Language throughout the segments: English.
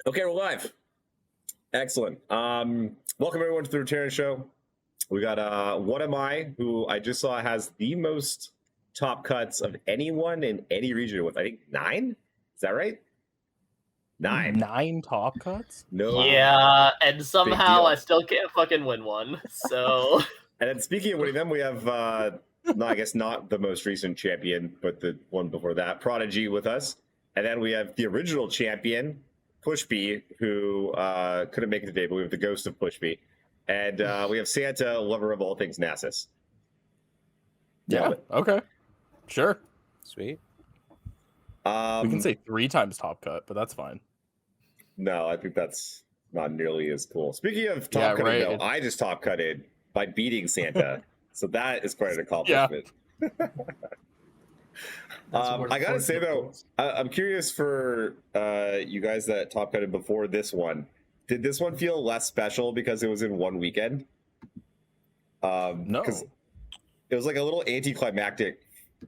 Okay, we're live. Excellent. Welcome everyone to the Runeterra show. We got What Am I, who I just saw has the most top cuts of anyone in any region with, I think, 9? Is that right? 9. 9 top cuts? No. Yeah, and Big somehow deal. I still can't fucking win one. So And then speaking of winning them, we have, no, I guess not the most recent champion, but the one before that, Prodigy, with us. And then we have the original champion, Pushby, who couldn't make it today, but we have the ghost of Pushby. And we have Santa, lover of all things Nasus. Yeah, okay. Sure. Sweet. We can say 3 times top cut, but that's fine. No, I think that's not nearly as cool. Speaking of top cutting, though, I just top cutted by beating Santa. So that is quite an accomplishment. Yeah. I gotta say though, I'm curious for you guys that top cutted before this one. Did this one feel less special because it was in one weekend? No, because it was like a little anticlimactic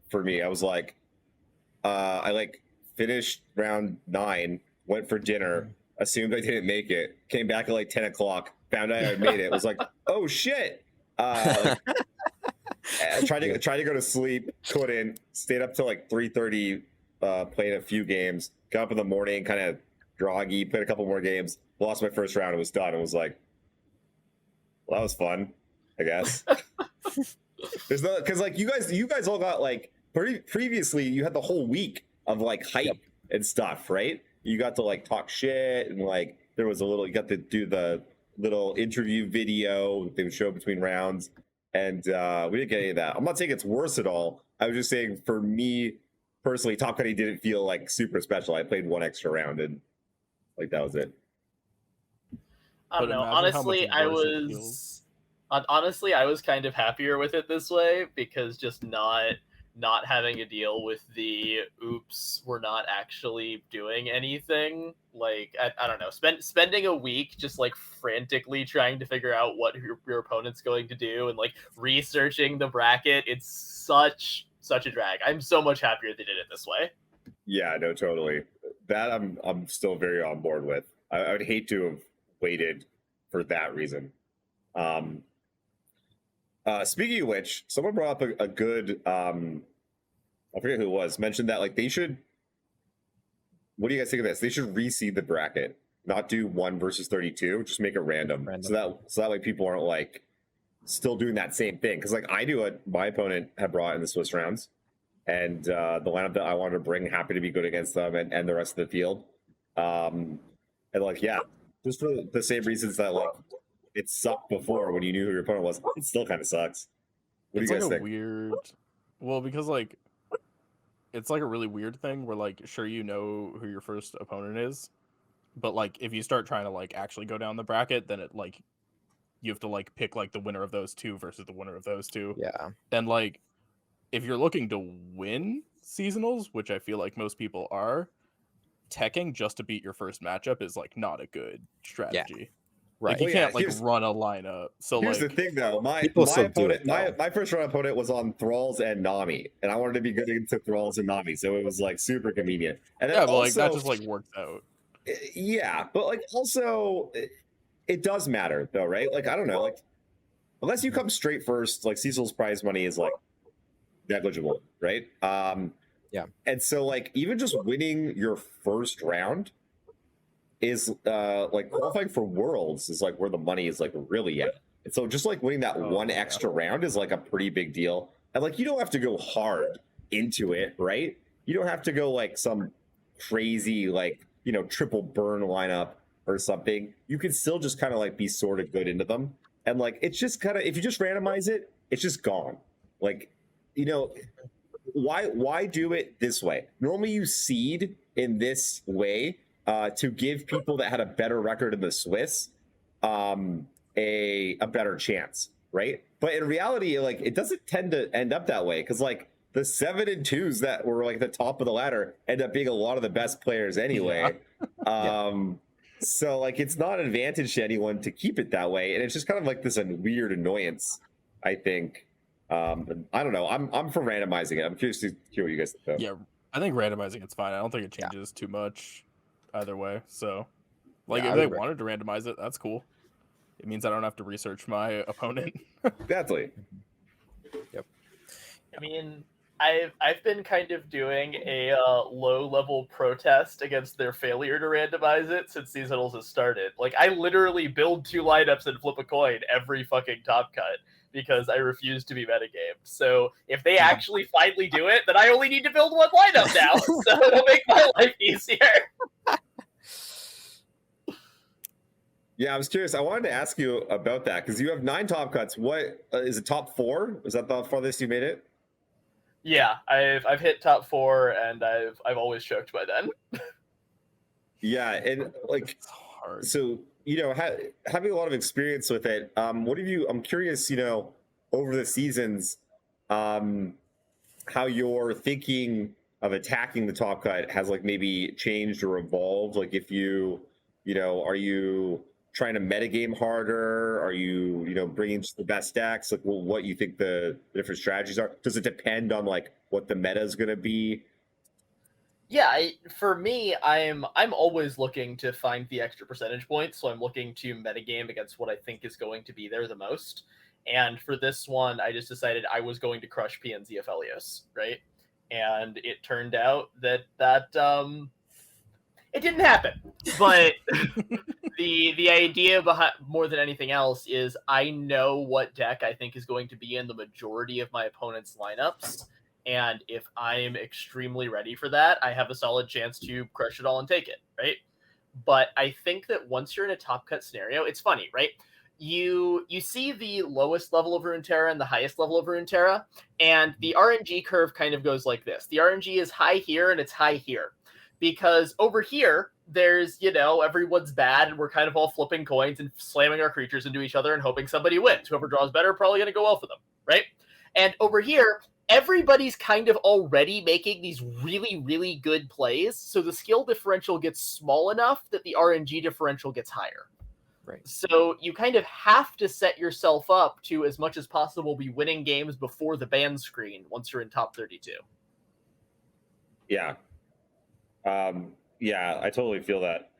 for me. I was like, I like finished round 9, went for dinner, assumed I didn't make it, came back at like 10 o'clock, found out I made it. Was like, oh shit. Tried to go to sleep, couldn't, stayed up till like 3:30, playing a few games, got up in the morning kind of groggy, played a couple more games, lost my first round and was done. It was like, well, that was fun, I guess. There's no, because like you guys all got like previously you had the whole week of like hype and stuff, right? You got to like talk shit and like there was a little, you got to do the little interview video they would show between rounds. And we didn't get any of that. I'm not saying it's worse at all. I was just saying for me personally, top cutting didn't feel like super special. I played one extra round and like that was it. I don't know. Honestly, I was kind of happier with it this way because just not having to deal with the oops, we're not actually doing anything. Like I don't know, spending a week just like frantically trying to figure out what your opponent's going to do and like researching the bracket. It's such a drag. I'm so much happier they did it this way. Yeah, no, totally. That I'm still very on board with. I would hate to have waited for that reason. Speaking of which, someone brought up a good, I forget who it was, mentioned that like they should, what do you guys think of this? They should reseed the bracket, not do 1 versus 32, just make it random. So that way people aren't like still doing that same thing. Because like I do what my opponent had brought in the Swiss rounds, and the lineup that I wanted to bring, happy to be good against them and the rest of the field. And like, yeah, just for the same reasons that like it sucked before when you knew who your opponent was. It still kind of sucks. What do you guys think? Weird. Well, because like it's like a really weird thing where like sure you know who your first opponent is, but like if you start trying to like actually go down the bracket, then it like you have to like pick like the winner of those two versus the winner of those two. Yeah. And like if you're looking to win seasonals, which I feel like most people are, teching just to beat your first matchup is like not a good strategy. Yeah. Right. Like, you can't like run a lineup. So here's like the thing though. My opponent, my first round opponent was on Thralls and Nami, and I wanted to be good into Thralls and Nami, so it was like super convenient. And then yeah, but also, like that just like worked out. Yeah, but like also it does matter though, right? Like I don't know, like unless you come straight first, like Cecil's prize money is like negligible, right? Yeah. And so like even just winning your first round is like qualifying for Worlds is like where the money is like really at. And so just like winning that one extra round is like a pretty big deal. And like you don't have to go hard into it, right? You don't have to go like some crazy like, you know, triple burn lineup or something. You can still just kind of like be sort of good into them. And like it's just kind of, if you just randomize it, it's just gone. Like, you know, why do it this way? Normally you seed in this way to give people that had a better record in the Swiss a better chance, right? But in reality, like it doesn't tend to end up that way because like the 7 and 2s that were like the top of the ladder end up being a lot of the best players anyway. Yeah. So like it's not an advantage to anyone to keep it that way, and it's just kind of like this weird annoyance, I think. I don't know. I'm for randomizing it. I'm curious to hear what you guys think. Yeah, I think randomizing it's fine. I don't think it changes too much either way. So Like Yeah, if I they would wanted to randomize it, that's cool. It means I don't have to research my opponent. Exactly. Yep. I mean, I've been kind of doing a low level protest against their failure to randomize it since seasonals has started. Like, I literally build 2 lineups and flip a coin every fucking top cut because I refuse to be metagamed. So if they actually finally do it, then I only need to build 1 lineup now. So it'll make my life easier. Yeah, I was curious. I wanted to ask you about that because you have 9 top cuts. What is it? Top 4? Is that the farthest you made it? Yeah, I've hit top 4 and I've always choked by then. Yeah, and like, It's hard. so having a lot of experience with it. What have you? I'm curious. Over the seasons, how your thinking of attacking the top cut has like maybe changed or evolved. Like, if are you trying to metagame harder? Are you, bringing just the best decks? Like, well, what you think the different strategies are? Does it depend on like what the meta is going to be? Yeah, for me, I'm always looking to find the extra percentage points, so I'm looking to metagame against what I think is going to be there the most. And for this one, I just decided I was going to crush PNZ Aphelios, right? And it turned out that it didn't happen. But the idea behind more than anything else is I know what deck I think is going to be in the majority of my opponent's lineups. And if I'm extremely ready for that, I have a solid chance to crush it all and take it, right? But I think that once you're in a top cut scenario, it's funny, right? You see the lowest level of Runeterra and the highest level of Runeterra, and the RNG curve kind of goes like this. The RNG is high here and it's high here. Because over here, there's, everyone's bad and we're kind of all flipping coins and slamming our creatures into each other and hoping somebody wins. Whoever draws better, probably going to go well for them, right? And over here, everybody's kind of already making these really, really good plays, so the skill differential gets small enough that the RNG differential gets higher. Right. So you kind of have to set yourself up to, as much as possible, be winning games before the ban screen once you're in top 32. Yeah. Yeah, I totally feel that.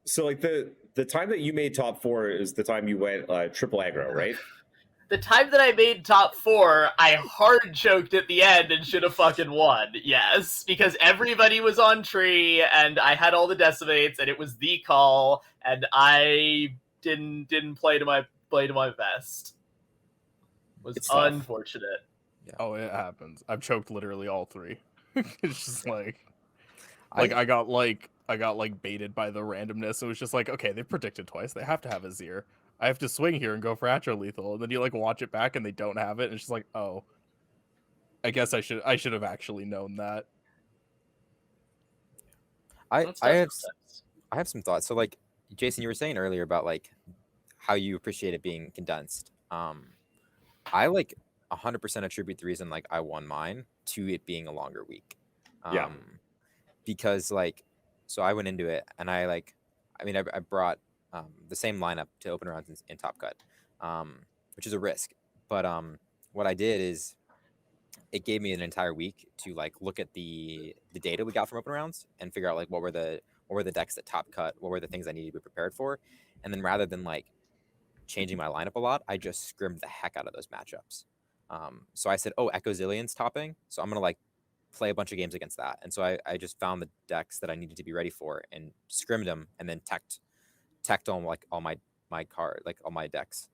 So like the time that you made top 4 is the time you went triple aggro, right? The time that I made top 4, I hard choked at the end and should have fucking won. Yes, because everybody was on tree and I had all the decimates and it was the call and I didn't play to my best. It was unfortunate. Yeah. Oh, it happens. I've choked literally all 3. It's just like I got baited by the randomness. It was just like, okay, they predicted twice. They have to have a Zir. I have to swing here and go for atro lethal, and then you like watch it back and they don't have it, and it's just like, oh, I guess I should have actually known that. I have some thoughts. So like Jason, you were saying earlier about like how you appreciate it being condensed. I like 100% attribute the reason like I won mine to it being a longer week. Yeah. Because like, so I went into it and I brought the same lineup to open rounds in Top Cut, which is a risk. But what I did is it gave me an entire week to like look at the data we got from open rounds and figure out like what were the decks that Top Cut, what were the things I needed to be prepared for, and then rather than like changing my lineup a lot, I just scrimmed the heck out of those matchups. So I said, oh, Echo Zillion's topping, so I'm gonna like play a bunch of games against that. And so I just found the decks that I needed to be ready for and scrimmed them and then teched on like all my decks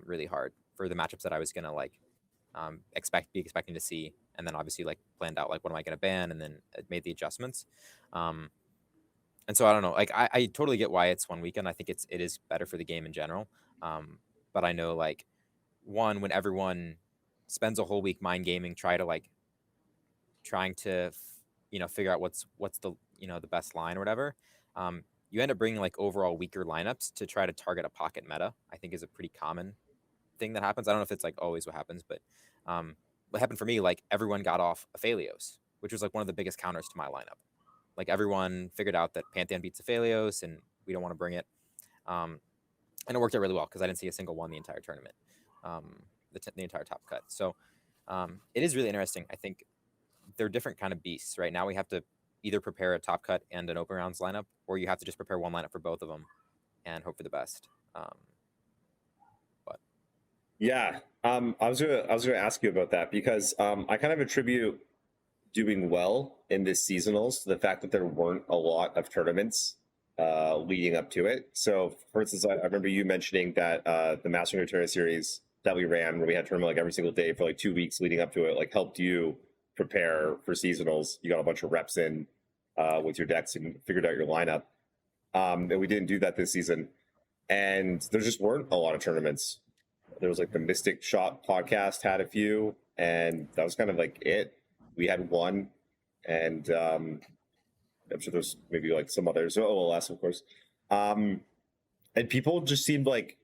really hard for the matchups that I was gonna like expecting to see, and then obviously like planned out like what am I gonna ban, and then made the adjustments. And so I don't know, like I totally get why it's one weekend. I think it is better for the game in general. But I know like when everyone spends a whole week mind gaming, trying to figure out what's the the best line or whatever, you end up bringing like overall weaker lineups to try to target a pocket meta. I think is a pretty common thing that happens. I don't know if it's like always what happens, but what happened for me, like everyone got off Aphelios, which was like one of the biggest counters to my lineup. Like everyone figured out that Pantheon beats Aphelios and we don't want to bring it. And it worked out really well because I didn't see a single one the entire tournament, the entire Top Cut. So it is really interesting. I think they're different kind of beasts. Right now we have to either prepare a top cut and an open rounds lineup, or you have to just prepare one lineup for both of them and hope for the best. Yeah, I was gonna ask you about that because I kind of attribute doing well in this seasonals to the fact that there weren't a lot of tournaments leading up to it. So, for instance, I remember you mentioning that the Mastering Runeterra series that we ran, where we had tournament like every single day for like 2 weeks leading up to it, like helped you prepare for seasonals. You got a bunch of reps in with your decks and figured out your lineup. And we didn't do that this season, and there just weren't a lot of tournaments. There was like the Mystic Shot podcast had a few, and that was kind of like it. We had one, and I'm sure there's maybe like some others, OLS of course. And people just seemed like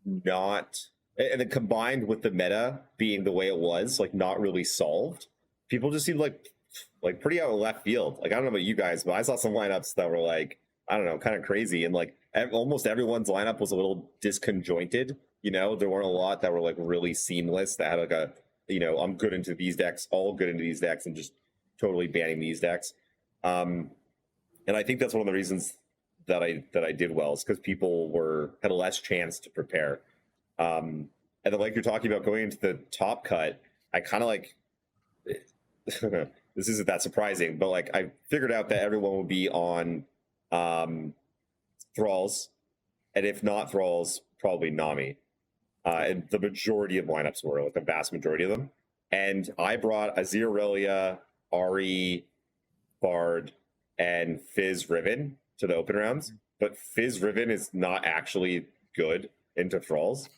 not, and then combined with the meta being the way it was, like not really solved, people just seemed like pretty out of left field. Like I don't know about you guys, but I saw some lineups that were like, I don't know, kind of crazy, and like almost everyone's lineup was a little disconjointed. You know, there weren't a lot that were like really seamless that had like a, you know, I'm good into these decks, all good into these decks, and just totally banning these decks. And I think that's one of the reasons that I did well, is because people had a less chance to prepare. And then like you're talking about going into the top cut, I kind of like this isn't that surprising, but like I figured out that everyone would be on Thralls, and if not Thralls, probably Nami. And the majority of lineups were, like the vast majority of them. And I brought Azir Aurelia, Ari, Bard, and Fizz Riven to the open rounds. But Fizz Riven is not actually good into Thralls,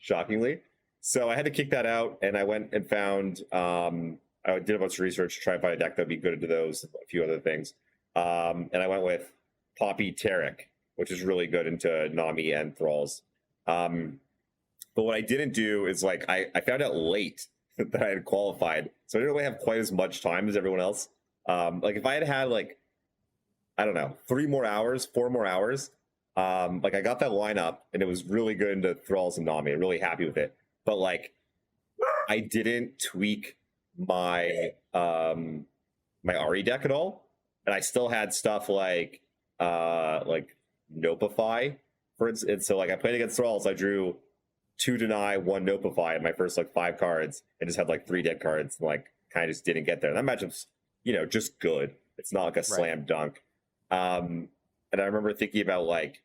shockingly. So I had to kick that out, and I went and found, I did a bunch of research to try and find a deck that would be good into those, a few other things. And I went with Poppy Tarek, which is really good into Nami and Thralls. But what I didn't do is like I found out late that I had qualified, so I didn't really have quite as much time as everyone else. Like if I had like, I don't know, 4 more hours, like I got that lineup and it was really good into Thralls and Nami. I'm really happy with it. But like I didn't tweak my my Ari deck at all, and I still had stuff like Nopify, for instance. So like I played against Thralls, I drew 2 Deny, 1 Nopify in my first like 5 cards, and just had like 3 dead cards, and like kind of just didn't get there. And that matchup's, you know, just good. It's not like a slam dunk. And I remember thinking about like,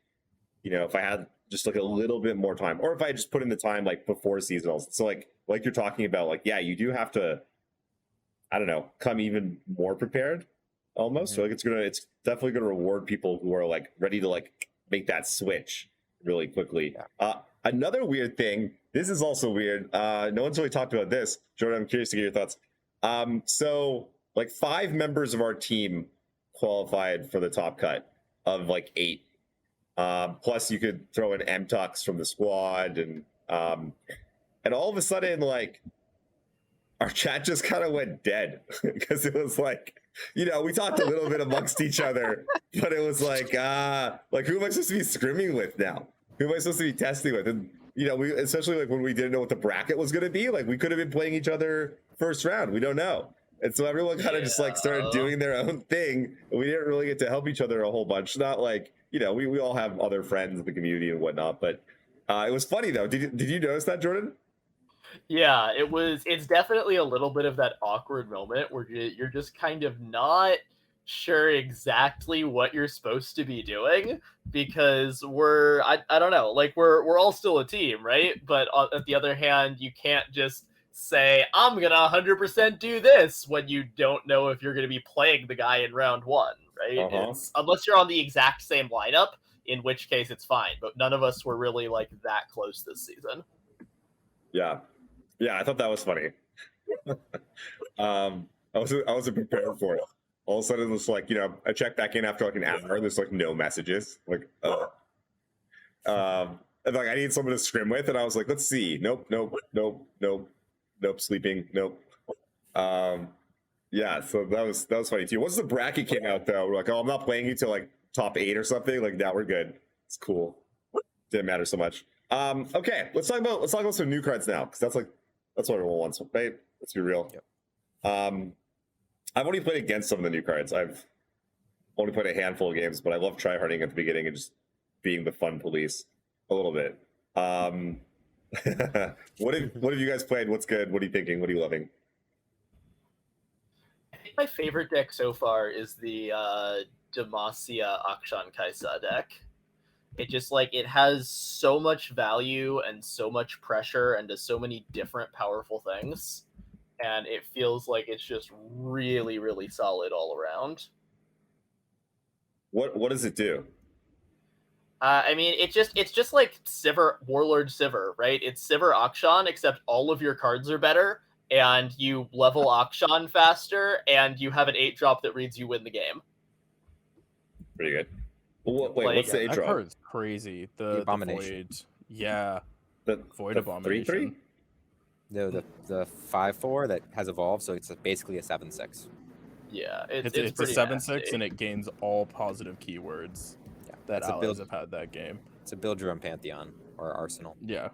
you know, if I had just like a little bit more time, or if I just put in the time like before seasonals. So like you're talking about, like, yeah, you do have to, I don't know, come even more prepared almost. So like it's definitely gonna reward people who are like ready to like make that switch really quickly. Another weird thing, this is also weird, no one's really talked about this. Jordan, I'm curious to get your thoughts. So like 5 members of our team qualified for the top cut of like 8. Plus you could throw in M-Tux from the squad, and all of a sudden, like, our chat just kind of went dead because it was like, you know, we talked a little bit amongst each other, but it was like who am I supposed to be scrimming with now? Who am I supposed to be testing with? And, you know, we, especially like when we didn't know what the bracket was going to be, like we could have been playing each other first round. We don't know. And so everyone kind of just like started doing their own thing. And we didn't really get to help each other a whole bunch. Not like, you know, we all have other friends in the community and whatnot, but it was funny though. Did you notice that, Jordan? Yeah, it's definitely a little bit of that awkward moment where you're just kind of not sure exactly what you're supposed to be doing, because I don't know, like we're all still a team, right? But on the other hand, you can't just say I'm gonna 100% do this when you don't know if you're gonna be playing the guy in round 1, right? It's, unless you're on the exact same lineup, in which case it's fine. But none of us were really like that close this season. Yeah, I thought that was funny. I wasn't prepared for it. All of a sudden, it's like, you know, I check back in after like an hour. There's like no messages. Like, and like I need someone to scrim with, and I was like, let's see. Nope. Sleeping. Nope. Yeah. So that was funny too. Once the bracket came out, though, we're like, oh, I'm not playing you till like top 8 or something. Like, now we're good. It's cool. Didn't matter so much. Okay, let's talk about some new cards now, because that's what everyone wants, right? Let's be real. Yep. I've only played against some of the new cards. I've only played a handful of games, but I love tryharding at the beginning and just being the fun police a little bit. What have you guys played? What's good? What are you thinking? What are you loving? I think my favorite deck so far is the Demacia Akshan Kaisa deck. It just like it has so much value and so much pressure and does so many different powerful things, and it feels like it's just really, really solid all around. What does it do? I mean, it's just like Sivir, Warlord Sivir, right? It's Sivir Akshan, except all of your cards are better, and you level Akshan faster, and you have an 8-drop that reads you win the game. Pretty good. Wait, Like, what's the That 8-drop? card is crazy. The Abomination. Void. Yeah. The Void the Abomination. 3/3? No, the 5/4 that has evolved, so it's basically a 7/6. Yeah, It's a pretty 7/6 nasty. and it gains all positive keywords Yeah, that it's a allies build. have had that game. It's a build your own pantheon or arsenal. Yeah.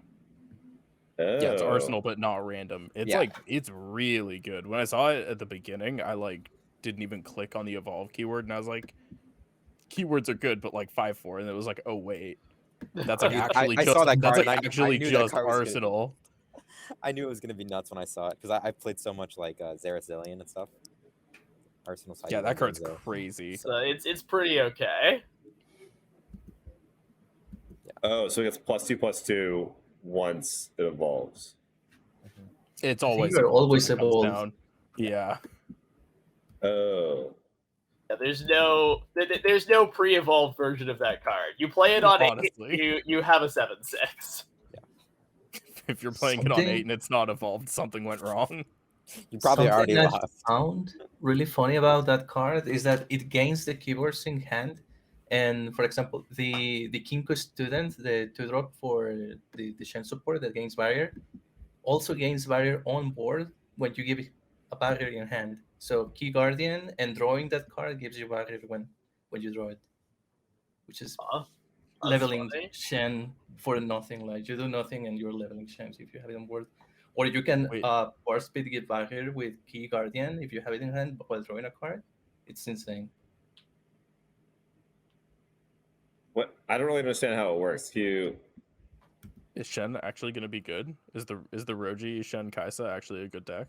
Oh. Yeah, it's Arsenal, but not random. It's Yeah. like it's really good. When I saw it at the beginning, I like didn't even click on the evolve keyword, and I was like, keywords are good, but like 5/4, and it was like, oh wait, that's like Dude, actually I just saw that that's card like and I actually knew that just card was gonna be- Arsenal. I knew it was gonna be nuts when I saw it because I played so much like Zarazillion and stuff. Arsenal side. Yeah, that card's crazy. So it's pretty okay. Oh, so it gets +2/+2 once it evolves. It's always they're evolved always when it comes evolved. down. Yeah, Oh. Yeah, there's no pre-evolved version of that card. You play it on 8, Honestly. you have a 7/6. if you're playing it on Something- 8 and it's not evolved, something went wrong. You probably Something already I lost. found really funny about that card is that it gains the keywords in hand. And for example, the Kinko student, the 2-drop for the Shen support that gains barrier, also gains barrier on board when you give it a barrier in hand. So Key Guardian and drawing that card gives you barrier when you draw it, which is Huh? That's leveling funny. Shen for nothing. Like you do nothing and you're leveling Shen if you have it on board. Or you can Wait. power speed get barrier with Key Guardian if you have it in hand while drawing a card. It's insane. What? I don't really understand how it works. Is Shen actually going to be good? Is the Roji Shen Kaisa actually a good deck?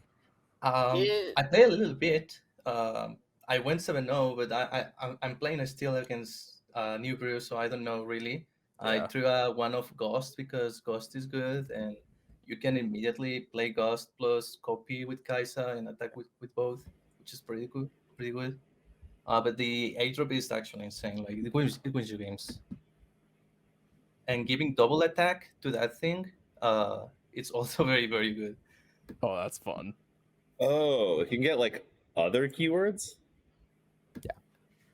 It- I play a little bit. I went 7-0, but I'm playing still against New Brew, so I don't know really. I Yeah. threw a one of Ghost because Ghost is good, and you can immediately play Ghost plus copy with Kaisa and attack with both, which is pretty good. But the 8-drop is actually insane. Like it wins you games. And giving double attack to that thing, it's also very, very good. Oh, that's fun. Oh, you can get like other keywords?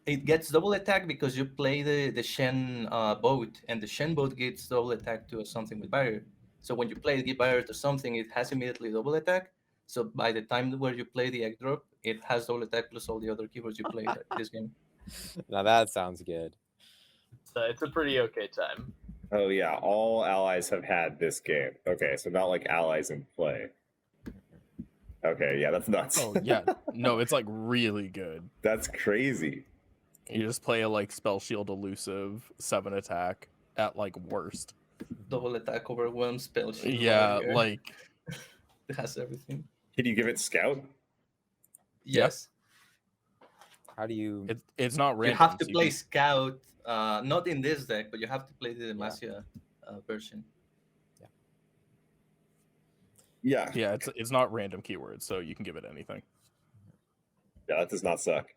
It gets double attack because you play the Shen boat, and the Shen boat gets double attack to something with barrier. So when you play give barrier to something, it has immediately double attack. So by the time where you play the egg drop, it has double attack plus all the other keywords you play this game. Now that sounds good. So it's a pretty okay time. Oh yeah, all allies have had this game. Okay, so not like allies in play. Okay, yeah, that's nuts. Oh yeah, no, it's like really good. That's crazy. You just play a like spell shield elusive 7 attack at like worst. Double attack, overwhelm, spell shield. Yeah, barrier. like it has everything. Can you give it scout? Yes, How do you? it's not you random. have to so play can- scout. Not in this deck, but you have to play the Demacia version. Yeah. Yeah, it's not random keywords, so you can give it anything. Yeah, that does not suck.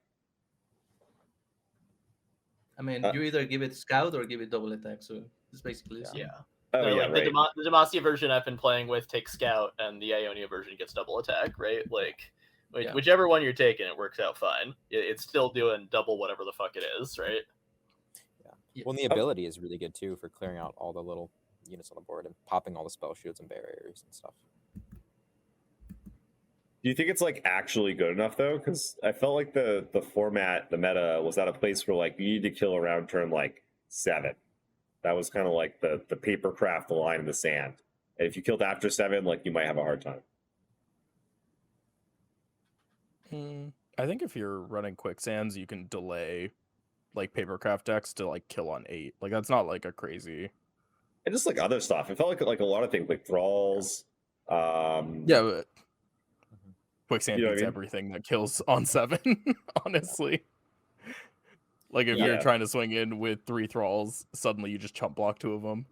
I mean, Uh, you either give it scout or give it double attack. So it's basically the same. Yeah. Oh So, yeah, like right. the Demacia version I've been playing with takes Scout, and the Ionia version gets double attack, right? Like, Yeah. whichever one you're taking, it works out fine. It's still doing double whatever the fuck it is, right? Well, and the ability is really good too for clearing out all the little units on the board and popping all the spell shields and barriers and stuff. Do you think it's like actually good enough though? Because I felt like the format, the meta, was at a place where like you need to kill around turn like 7. That was kind of like the paper craft, the line in the sand. And if you killed after 7, like you might have a hard time. I think if you're running quicksands, you can delay like papercraft decks to like kill on 8. Like that's not like a crazy. And just like other stuff. It felt like a lot of things like thralls. Yeah, but quicksand You know what I beats mean? everything that kills on 7. Honestly, like if you're Yeah. trying to swing in with 3 thralls, suddenly you just chump block 2 of them.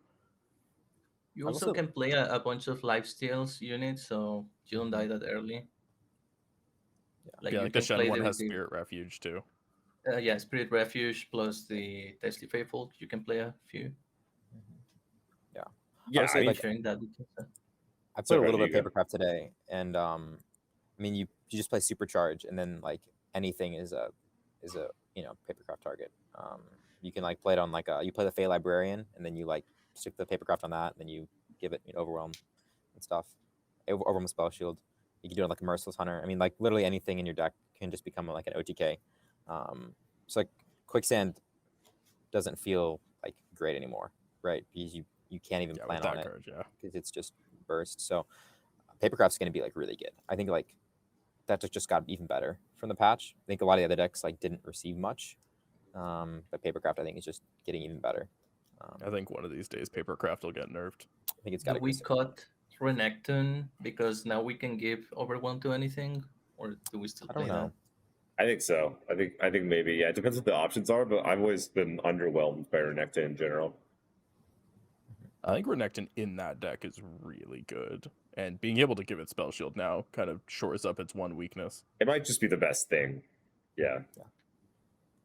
You I've also also- can play a bunch of lifesteals units, so you don't die that early. Yeah. Yeah, you like the can Shen play one the- has the- Spirit Refuge too. Yeah, Spirit Refuge plus the Testy Faithful. You can play a few. Yeah, Honestly, I mean, like Sharing that with you. I played Sorry, a little you bit of go. papercraft today, and I mean you just play Supercharge, and then like anything is a papercraft target. You can like play it on like you play the Fey Librarian, and then you like stick the papercraft on that, and then you give it overwhelm and stuff. Overwhelm spell shield. You can do it like a Merciless Hunter. I mean, like literally anything in your deck can just become like an OTK. So like quicksand doesn't feel like great anymore, right? Because you can't even Yeah, plan with on that it card, yeah. because it's just burst. So papercraft's going to be like really good. I think like that just got even better from the patch. I think a lot of the other decks like didn't receive much, but papercraft I think is just getting even better. I think one of these days papercraft will get nerfed. I think it's Do got we cut Renekton because now we can give Overwhelm to anything, or do we still I don't play know. I think so. I think maybe, yeah. It depends what the options are, but I've always been underwhelmed by Renekton in general. I think Renekton in that deck is really good, and being able to give it Spell Shield now kind of shores up its one weakness. It might just be the best thing. Yeah.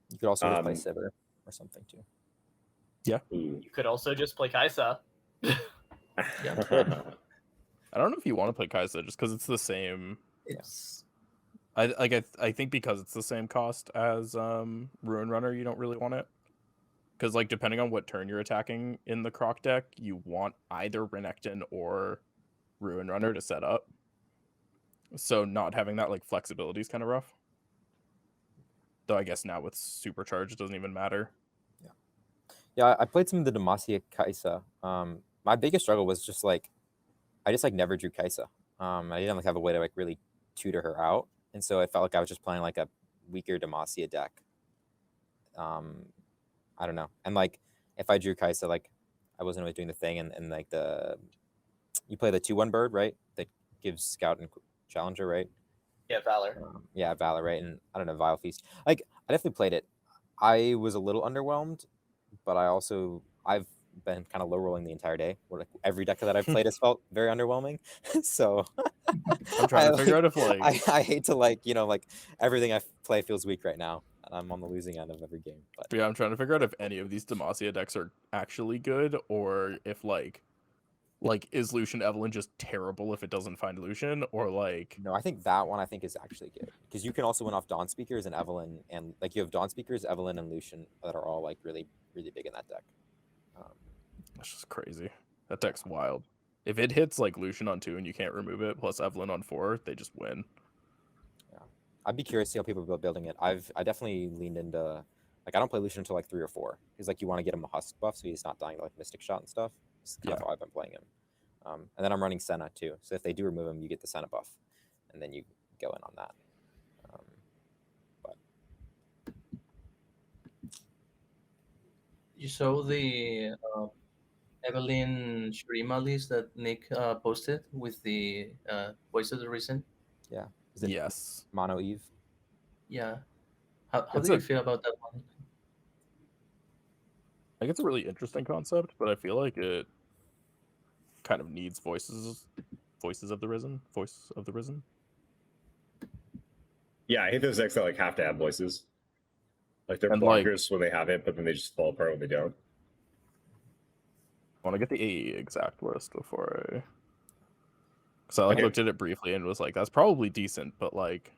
You could also just play Um, Sivir or something too. Ooh. You could also just play Kaisa. I don't know if you want to play Kaisa just because it's the same. It's I think because it's the same cost as Ruin Runner, you don't really want it. Because like depending on what turn you're attacking in the Croc deck, you want either Renekton or Ruin Runner to set up. So not having that like flexibility is kind of rough. Though I guess now with Supercharge it doesn't even matter. Yeah, I played some of the Demacia Kaisa. My biggest struggle was just like I just like never drew Kaisa. I didn't like have a way to like really tutor her out, and so I felt like I was just playing like a weaker Demacia deck. I don't know, and like if I drew Kaisa, like I wasn't really doing the thing, and like you play the 2/1 bird, right? That gives Scout and Challenger, right? Yeah, Valor. Yeah, Valor, right? And I don't know, Vile Feast. Like I definitely played it. I was a little underwhelmed, but I've been kind of low rolling the entire day. Where like every deck that I've played has felt very underwhelming. So I'm trying to figure out if like I hate to like like everything I play feels weak right now, and I'm on the losing end of every game. But yeah, I'm trying to figure out if any of these Demacia decks are actually good or if like is Lucian Evelynn just terrible if it doesn't find Lucian, or like no, I think that one is actually good because you can also win off Dawn Speakers and Evelynn, and like you have Dawn Speakers, Evelynn, and Lucian that are all like really really big in that deck. that's just crazy. That deck's wild. If it hits like Lucian on 2 and you can't remove it, plus Evelynn on 4, they just win. I'd be curious to see how people are building it. I definitely leaned into like I don't play Lucian until like 3 or 4 because like you want to get him a husk buff so he's not dying to like Mystic Shot and stuff. That's kind of how I've been playing him. And then I'm running Senna too. So if they do remove him, you get the Senna buff, and then you go in on that. But you saw the Evelynn Shurima list that Nick posted with the Voice of the Reason. yeah, is it Yes. Mono Eve? Yeah. How It's do you a- feel about that one? I think it's a really interesting concept, but I feel like it kind of needs voices of the Risen. Voice of the Risen. Yeah, I hate those decks that like have to have voices. Like they're And, like- blockers when they have it, but then they just fall apart when they don't. I want to get the exact list before I. So I like Okay. looked at it briefly and was like, that's probably decent, but like,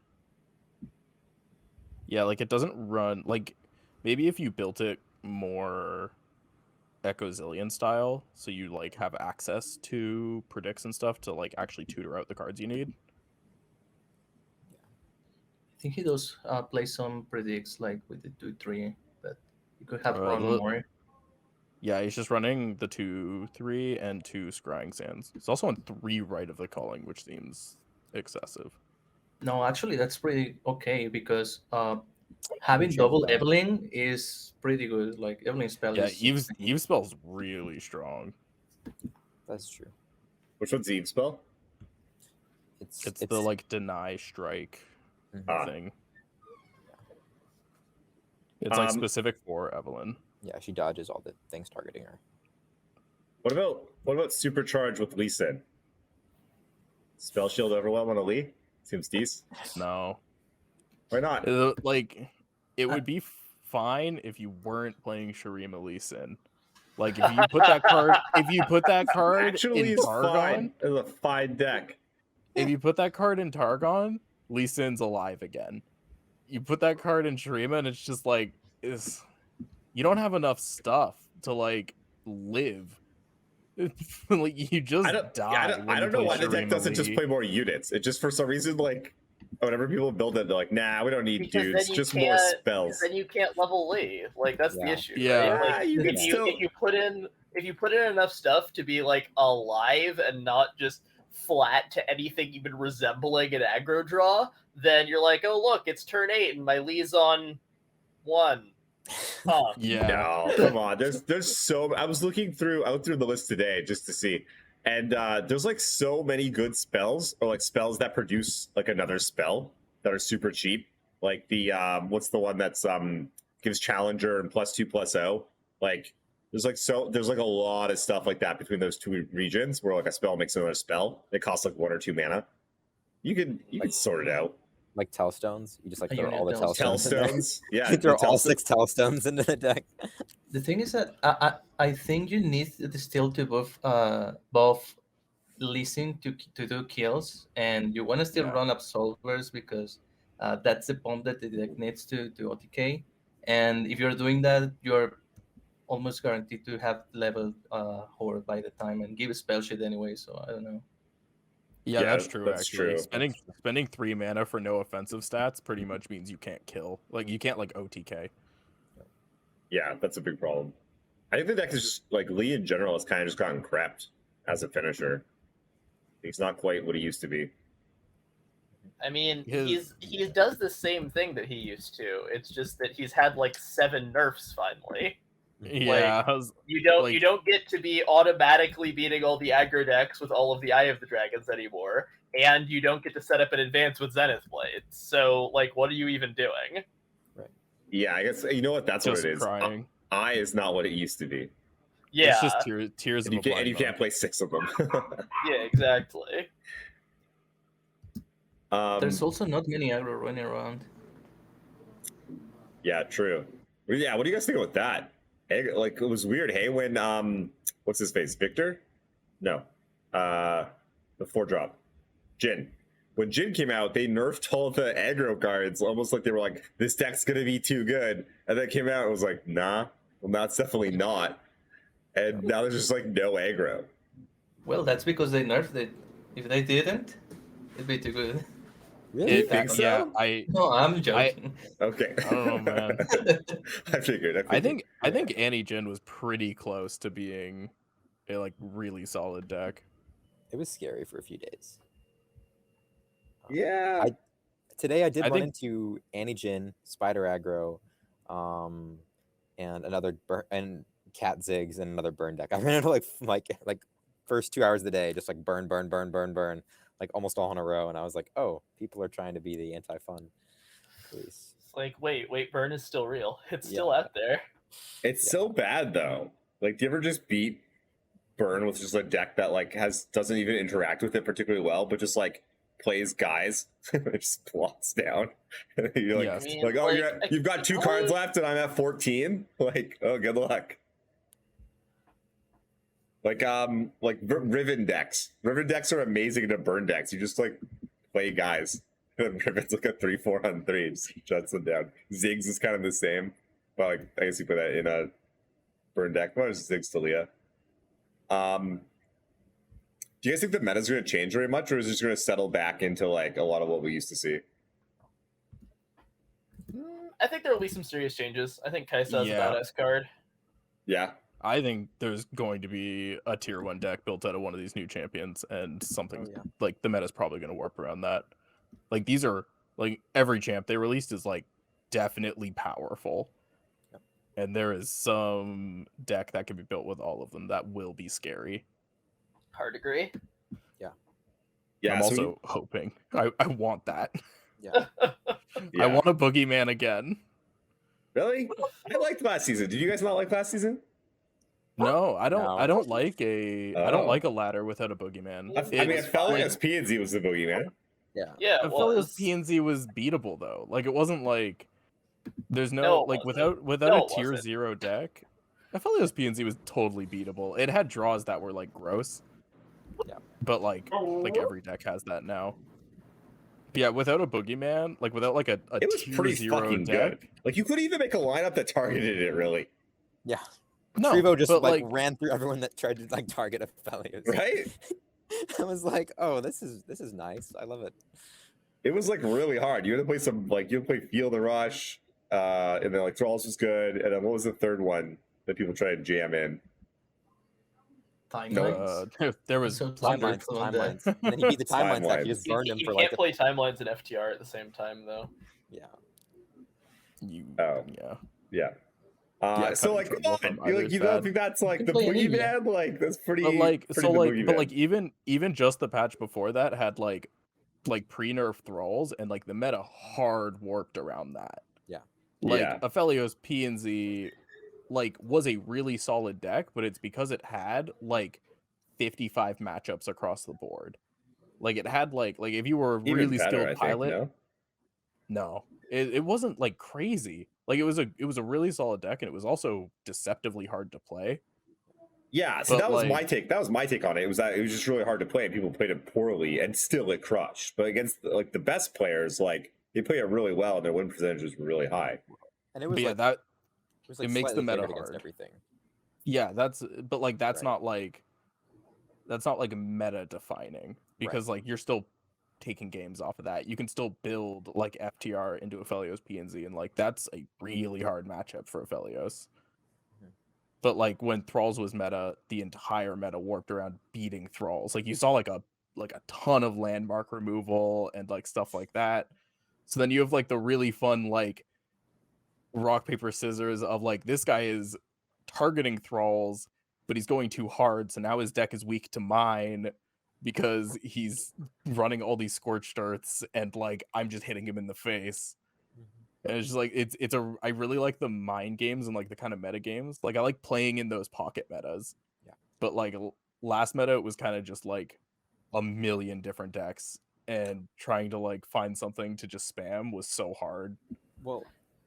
yeah, like it doesn't run like maybe if you built it more Echo Zillion style, so you like have access to predicts and stuff to like actually tutor out the cards you need. I think he does play some predicts like with the 2/3 that you could have run look- more. Yeah, he's just running the 2/3 and 2 Scrying Sands. It's also on 3 Right of the Calling, which seems excessive. No, actually, that's pretty okay because having Sure. double Evelynn is pretty good. Like Evelynn spell Yeah, is Eve spell's really strong. That's true. Which one's Eve spell? It's the like deny strike Mhm. Ah. thing. It's like Um, specific for Evelynn. Yeah, she dodges all the things targeting her. What about Supercharge with Lee Sin? Spell shield overwhelm on a Lee? Seems decent. No, Why not? like it would be fine if you weren't playing Shurima Lee Sin. Like if you put that card, Actually, in is Targon, fine. It's a fine deck. if you put that card in Targon, Lee Sin's alive again. You put that card in Shurima, and it's just like you don't have enough stuff to like live. Like you just die. I don't know why the deck doesn't just play more units. It just for some reason like whenever people build it, they're like, nah, we don't need Because dudes, then you just more can't- spells. Then you can't level Lee. Like that's the Yeah. issue. Yeah. Right? Like, You can still- if you put in enough stuff to be like alive and not just flat to anything even resembling an aggro draw, then you're like, oh look, it's turn 8 and my Lee's on 1. Huh. Yeah. No, come on. There's so I looked through the list today just to see. And there's like so many good spells or like spells that produce like another spell that are super cheap. Like the what's the one that's gives challenger and +2/+0. Like there's like a lot of stuff like that between those two regions where like a spell makes another spell. It costs like 1 or 2 mana. You can sort it out. Like Telstones, you just like A throw unit all the tells- Telstones. in there. Tellstones. Yeah. You throw the all Tellstones. 6 Telstones into the deck. The thing is that I think you need to still to both listen to do kills, and you want to still Yeah. run absolvers because that's the bomb that the deck needs to OTK. And if you're doing that, you're almost guaranteed to have leveled horde by the time and give a spell shit anyway. So I don't know. Yeah, Yeah, that's true. that's Actually, true. spending 3 mana for no offensive stats pretty much means you can't kill. Like you can't like OTK. Yeah, that's a big problem. I think the deck is just like Lee in general has kind of just gotten crept as a finisher. He's not quite what he used to be. I mean, His- he does the same thing that he used to. It's just that he's had like 7 nerfs finally. Yeah, You Like- don't get to be automatically beating all the aggro decks with all of the Eye of the Dragons anymore, and you don't get to set up an advance with Zenith Blades. So like, what are you even doing? Yeah, I guess you know what that's just what it is. crying. I is not what it used to be. Yeah, It's just tears And of you a can't, blind play 6 of them. yeah, exactly. There's also not many aggro running around. Yeah, true. But yeah, what do you guys think about that? Like it was weird. Hey, when what's his face? Victor? No, the 4-drop, Jin. When Jin came out, they nerfed all the aggro cards, almost like they were like, "This deck's gonna be too good," and then came out and was like, "Nah, well, that's definitely not." And now there's just like no aggro. Well, that's because they nerfed it. If they didn't, it'd be too good. Really? You think so? Yeah, I No, I'm joking. Okay. I don't know, man. I figured. I think Annie Jin was pretty close to being a like really solid deck. It was scary for a few days. Yeah. Today I did I run think- into Annie Jin, Spider Aggro, and another and Cat Ziggs and another burn deck. I ran into like first 2 hours of the day, just like burn, like almost all in a row, and I was like, oh, people are trying to be the anti-fun police. It's like, wait, burn is still real. It's still Yeah. out there. It's so bad though. Like, do you ever just beat Burn with just a deck that like doesn't even interact with it particularly well, but just like plays guys, it just plots down. You're like, Yes. I mean, like, oh, like, you've got 2 cards left, and I'm at 14. Like, oh, good luck. Like Riven decks. Riven decks are amazing to Burn decks. You just like play guys. And Riven's like a 3/4 on 3, just shuts them down. Ziggs is kind of the same. Well, like, I guess you put that in a Burn deck. What is Ziggs Talia? Do you guys think the meta's going to change very much, or is it just going to settle back into like a lot of what we used to see? I think there will be some serious changes. I think Kaisa's Yeah. a badass card. Yeah. I think there's going to be a tier 1 deck built out of one of these new champions, and something Oh, yeah. like the meta's probably going to warp around that. Like these are like every champ they released is like definitely powerful. Yep. And there is some deck that can be built with all of them that will be scary. Hard agree. Yeah, I'm so also hoping. I want that. Yeah. yeah. I want a boogeyman again. Really? I liked last season. Did you guys not like last season? No, I don't. No. I don't like I don't Oh. like a ladder without a boogeyman. I mean, I It's felt like fine. as P&Z was the boogeyman. Yeah. Yeah, it was. PNZ was beatable though. Like it wasn't like there's no, No, it like wasn't. without No, a it tier wasn't. 0 deck. Aphelios PNZ was totally beatable. It had draws that were like gross. Yeah. But like every deck has that now. But yeah, without a boogeyman, like without like a It was tier pretty 0 fucking deck. good. Like you could even make a lineup that targeted it really, Yeah. No, Trevo just but like ran through everyone that tried to like target Aphelios. right? I was like, oh, this is nice. I love it. It was like really hard. You had to play some like you had to play Field and Rush, and then like Thralls was good, and then what was the third one that people tried to jam in? Timelines. there was So Timelines, wonderful on that. timelines. And then he beat the timelines deck. Timelines. He just You, burned him you for can't like play timelines and FTR at the same time, though. yeah. you. Oh. Yeah. Yeah. Yeah, So cutting like, trouble come on, from you either's don't bad. think that's like You the can play Anemia. boogeyman? Like that's pretty. But like pretty so the like boogeyman. but like even just the patch before that had like pre-nerf thralls and like the meta hard warped around that. Yeah. Like Yeah. Aphelios P&Z like was a really solid deck, but it's because it had like 55 matchups across the board. Like it had like if you were a Even really better, skilled I think, pilot, no? it wasn't like crazy. Like it was a really solid deck and it was also deceptively hard to play. Yeah, so But, that was my like- take. That was my take on it. It was that it was just really hard to play, and people played it poorly, and still it crushed. But against like the best players, like they play it really well, and their win percentages were really high. And it was But yeah, like that it was it like makes the slightly meta favored against hard. everything. yeah, that's but like that's Right. not like meta defining because like you're still taking games off of that. You can still build like FTR into Aphelios PNZ and like that's a really hard matchup for Aphelios. Mhm. But like when Thralls was meta, the entire meta warped around beating Thralls. Like you saw like a ton of landmark removal and like stuff like that. So then you have like the really fun like rock paper scissors of like this guy is targeting Thralls, but he's going too hard, so now his deck is weak to mine because he's running all these scorched earths and like I'm just hitting him in the face. And it's just like I really like the mind games and like the kind of meta games. Like I like playing in those pocket metas. Yeah. But like last meta it was kind of just like a million different decks and trying to like find something to just spam was so hard. Well,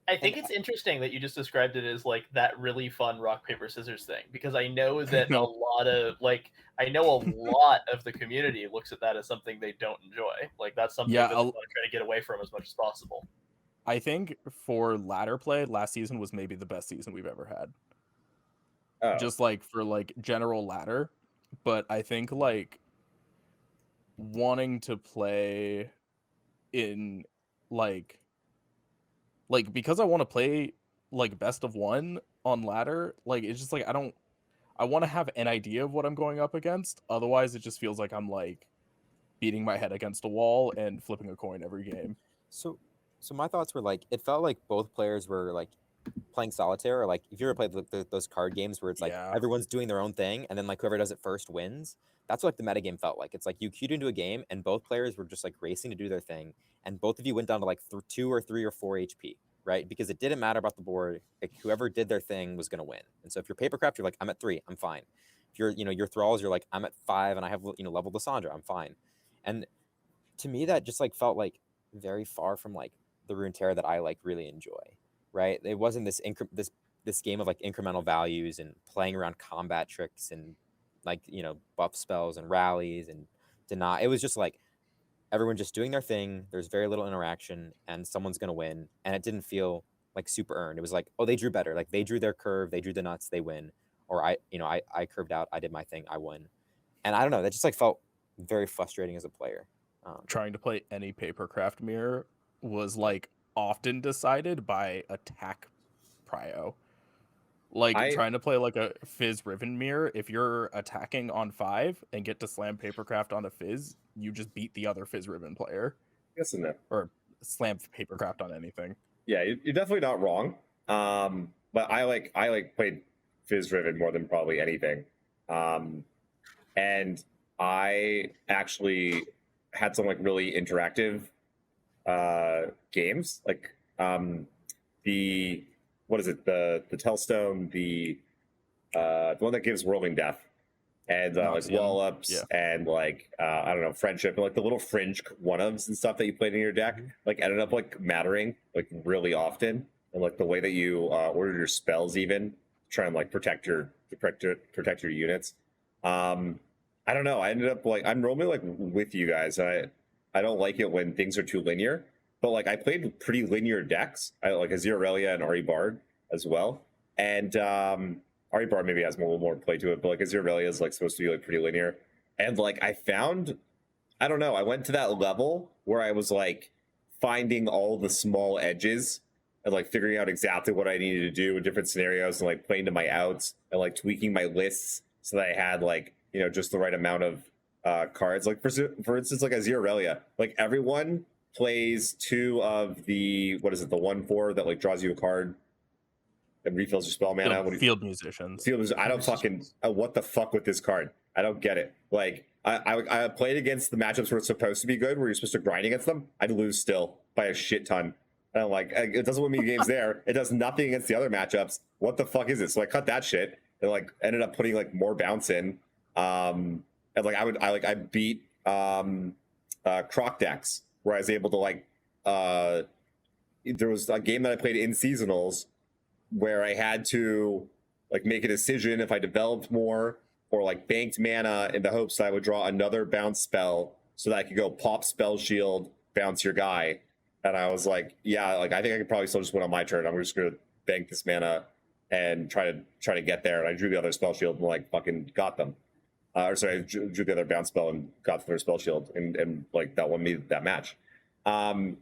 I think it's interesting that you just described it as like that really fun rock paper scissors thing because I know that No. a lot of a lot of the community looks at that as something they don't enjoy. Like that's something Yeah, that they want to try to get away from as much as possible. I think for ladder play, last season was maybe the best season we've ever had. Oh. Just like for like general ladder. But I think like wanting to play in like because I want to play like best of one on ladder, like it's just like I want to have an idea of what I'm going up against. Otherwise it just feels like I'm like beating my head against a wall and flipping a coin every game. so my thoughts were like it felt like both players were like playing solitaire, or like if you ever played those card games where it's like Yeah. everyone's doing their own thing and then like whoever does it first wins. That's what like the metagame felt like. It's like you queued into a game and both players were just like racing to do their thing, and both of you went down to like 2 or 3 or 4 HP, right? Because it didn't matter about the board. Like whoever did their thing was going to win. And so if you're Papercraft, you're like, I'm at 3, I'm fine. If you're your Thralls, you're like, I'm at 5 and I have leveled Lysandra, I'm fine. And to me, that just like felt like very far from like the Runeterra that I like really enjoy, right? It wasn't this game of like incremental values and playing around combat tricks and like buff spells and rallies and deny. It was just like everyone just doing their thing. There's very little interaction and someone's gonna win, and it didn't feel like super earned. It was like, oh, they drew better, like they drew their curve, they drew the nuts, they win. Or I curved out, I did my thing, I won. And I don't know, that just like felt very frustrating as a player. Trying to play any Papercraft mirror was like often decided by attack prio. Like trying to play like a Fizz Riven mirror, if you're attacking on 5 and get to slam Papercraft on a Fizz, you just beat the other Fizz Riven player. Yes and no. or slam papercraft on anything. Yeah, you're definitely not wrong. But I played Fizz Riven more than probably anything. And I actually had some like really interactive games, like the what is it, the Tellstone, the one that gives Whirling Death, and like Noxian. wall ups, Yeah. and like I don't know, friendship, and like the little fringe one-ups and stuff that you played in your deck, like ended up like mattering like really often, and like the way that you order your spells, even try and like protect your units. I don't know. I ended up like I'm normally like with you guys. I don't like it when things are too linear, but like I played pretty linear decks. I like Azir and Ari Bard as well, and Ari Bard maybe has a little more play to it, but like Azir is like supposed to be like pretty linear, and like I found, I don't know, I went to that level where I was like finding all the small edges and like figuring out exactly what I needed to do in different scenarios and like playing to my outs and like tweaking my lists so that I had like, you know, just the right amount of cards. Like for instance, like Azir, like everyone plays 2 of the, what is it, the 1/4 that like draws you a card and refills your spell mana. Field musicians. I don't fucking what the fuck with this card. I don't get it. Like I played against the matchups where it's supposed to be good, where you're supposed to grind against them. I'd lose still by a shit ton. And I'm like, it doesn't win me games there. It does nothing against the other matchups. What the fuck is it? So I cut that shit and like ended up putting like more bounce in. And like I beat Croc decks where I was able to like there was a game that I played in seasonals where I had to like make a decision if I developed more or like banked mana in the hopes that I would draw another bounce spell so that I could go pop spell shield, bounce your guy. And I was like, yeah, like I think I could probably still just win on my turn. I'm just gonna bank this mana and try to get there. And I drew the other spell shield and like fucking got them. I drew the other bounce spell and got their spell shield and like that won me that match. And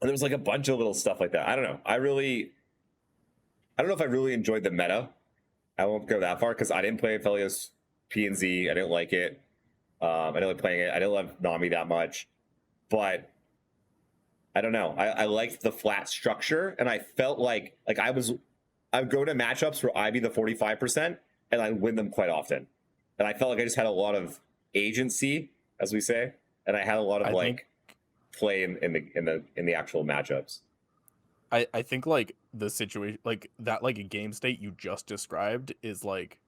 there was like a bunch of little stuff like that. I don't know. I don't know if I really enjoyed the meta. I won't go that far because I didn't play Aphelios P&Z. I didn't like it. I didn't like playing it. I didn't love Nami that much. But I don't know. I liked the flat structure, and I felt like I would go to matchups where I'd be the 45%, and I'd win them quite often. And I felt like I just had a lot of agency, as we say, and I had a lot of play in the actual matchups. I think like the situation, like that, like a game state you just described is like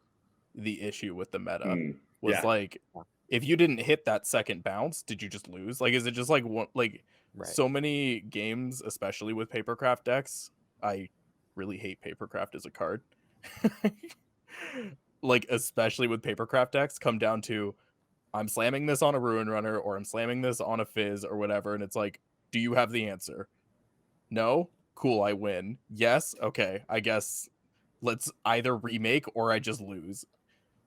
the issue with the meta. Like if you didn't hit that second bounce, did you just lose? Like, is it just like one, like so many games, especially with papercraft decks? I really hate papercraft as a card. Like, especially with papercraft decks, come down to I'm slamming this on a Ruin Runner or I'm slamming this on a Fizz or whatever, and it's like, do you have the answer? No? Cool, I win. Yes? Okay, I guess let's either remake or I just lose.